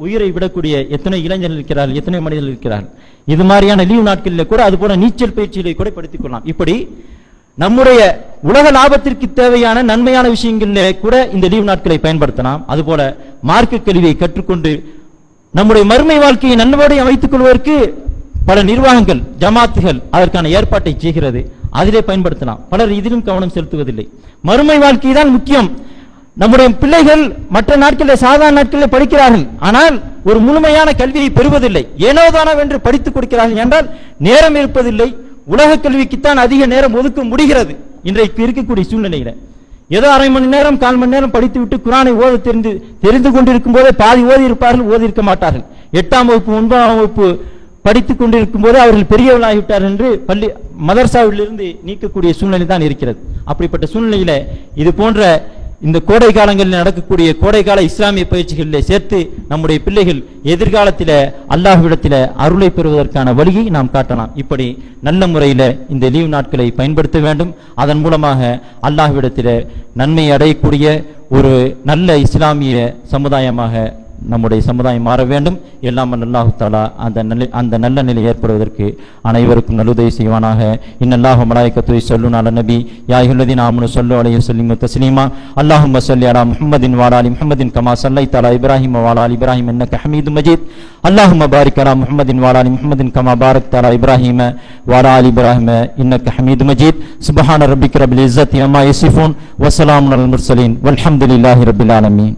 A: உயிரை விடக்கூடிய எத்தனை இளைஞர்கள் இருக்கிறார்கள், எத்தனை மனிதர்கள் இருக்கிறார்கள். இது மாதிரியான லீவு நாட்களில் கூட அது போல நீச்சல் பயிற்சிகளை கூட படித்துக் கொள்ளலாம். இப்படி நம்முடைய உலக லாபத்திற்கு தேவையான நன்மையான விஷயங்களிலே கூட இந்த லீவு நாட்களை பயன்படுத்தலாம். அதுபோல மார்க்க கல்வியை கற்றுக்கொண்டு நம்முடைய மறுமை வாழ்க்கையை நன்மையோடு அமைத்துக் கொள்வதற்கு பல நிர்வாகங்கள், ஜமாத்துகள் அதற்கான ஏற்பாட்டை செய்கிறது. அதிலே பயன்படுத்தலாம். பலர் இதிலும் கவனம் செலுத்துவதில்லை. மறுமை வாழ்க்கை தான் முக்கியம். நம்முடைய பிள்ளைகள் மற்ற நாட்களில் சாதாரண நாட்களில் படிக்கிறார்கள், ஆனால் ஒரு முழுமையான கல்வியை பெறுவதில்லை. ஏனோதானவென்று படித்துக் கொடுக்கிறார்கள் என்றால் நேரம் இருப்பதில்லை. உலக கல்விக்குத்தான் அதிக நேரம் ஒதுக்க முடிகிறது இன்றைக்கு இருக்கக்கூடிய சூழ்நிலையில. ஏதோ அரை மணி நேரம் 1/4 மணி நேரம் படித்துவிட்டு குரானை ஓத தெரிந்து கொண்டிருக்கும் போதே பாதி ஓதி இருப்பார்கள், ஓதி இருக்க மாட்டார்கள். 8ஆம் வகுப்பு 9ஆம் வகுப்பு படித்துக் கொண்டிருக்கும் போது அவர்கள் பெரியவர்களாகிவிட்டார் என்று பள்ளி மதர்சாவிலிருந்து நீக்கக்கூடிய சூழ்நிலை தான் இருக்கிறது. அப்படிப்பட்ட சூழ்நிலையில இது போன்ற இந்த கோடை காலங்களில் நடக்கக்கூடிய கோடைகால இஸ்லாமிய பயிற்சிகளில் சேர்த்து நம்முடைய பிள்ளைகள் எதிர்காலத்தில் அல்லாஹ்விடத்தில் அருளை பெறுவதற்கான வழியை நாம் காட்டலாம். இப்படி நல்ல முறையில் இந்த லீவு நாட்களை பயன்படுத்த வேண்டும். அதன் மூலமாக அல்லாஹ்விடத்தில் நன்மை அடையக்கூடிய ஒரு நல்ல இஸ்லாமிய சமுதாயமாக நம்முடைய சமுதாயம் மாற வேண்டும். எல்லாம் அல்லாஹு தஆலா அந்த நல்ல நிலை ஏற்படுவதற்கு அனைவருக்கும் நல்லுதவி செய்வானாக. இன்னல்லாஹு மலாயிகத்து யஸல்லூன அலன் நபி யா அய்யுஹல்லதீன ஆமனு ஸல்லு அலைஹி வஸல்லிமு தஸ்லீமா அல்லாஹும்ம ஸல்லி அலா முஹம்மதின் வ அலா ஆலி முஹம்மதின் கமா ஸல்லைத அலா இப்ராஹீம வ அலா ஆலி இப்ராஹீம இன்னக ஹமீதும் மஜீத் அல்லாஹும்ம பாரிக் அலா முஹம்மதின் வ அலா ஆலி முஹம்மதின் கமா பாரக்த அலா இப்ராஹீம வ அலா ஆலி இப்ராஹீம இன்னக ஹமீதும் மஜீத் சுப்ஹான ரப்பிக ரப்பில் இஸ்ஸத்தி அம்மா யசிஃபூன் வ ஸலாமுன் அலல் முர்ஸலீன் வல்ஹம்துலில்லாஹி ரப்பில் ஆலமீன்.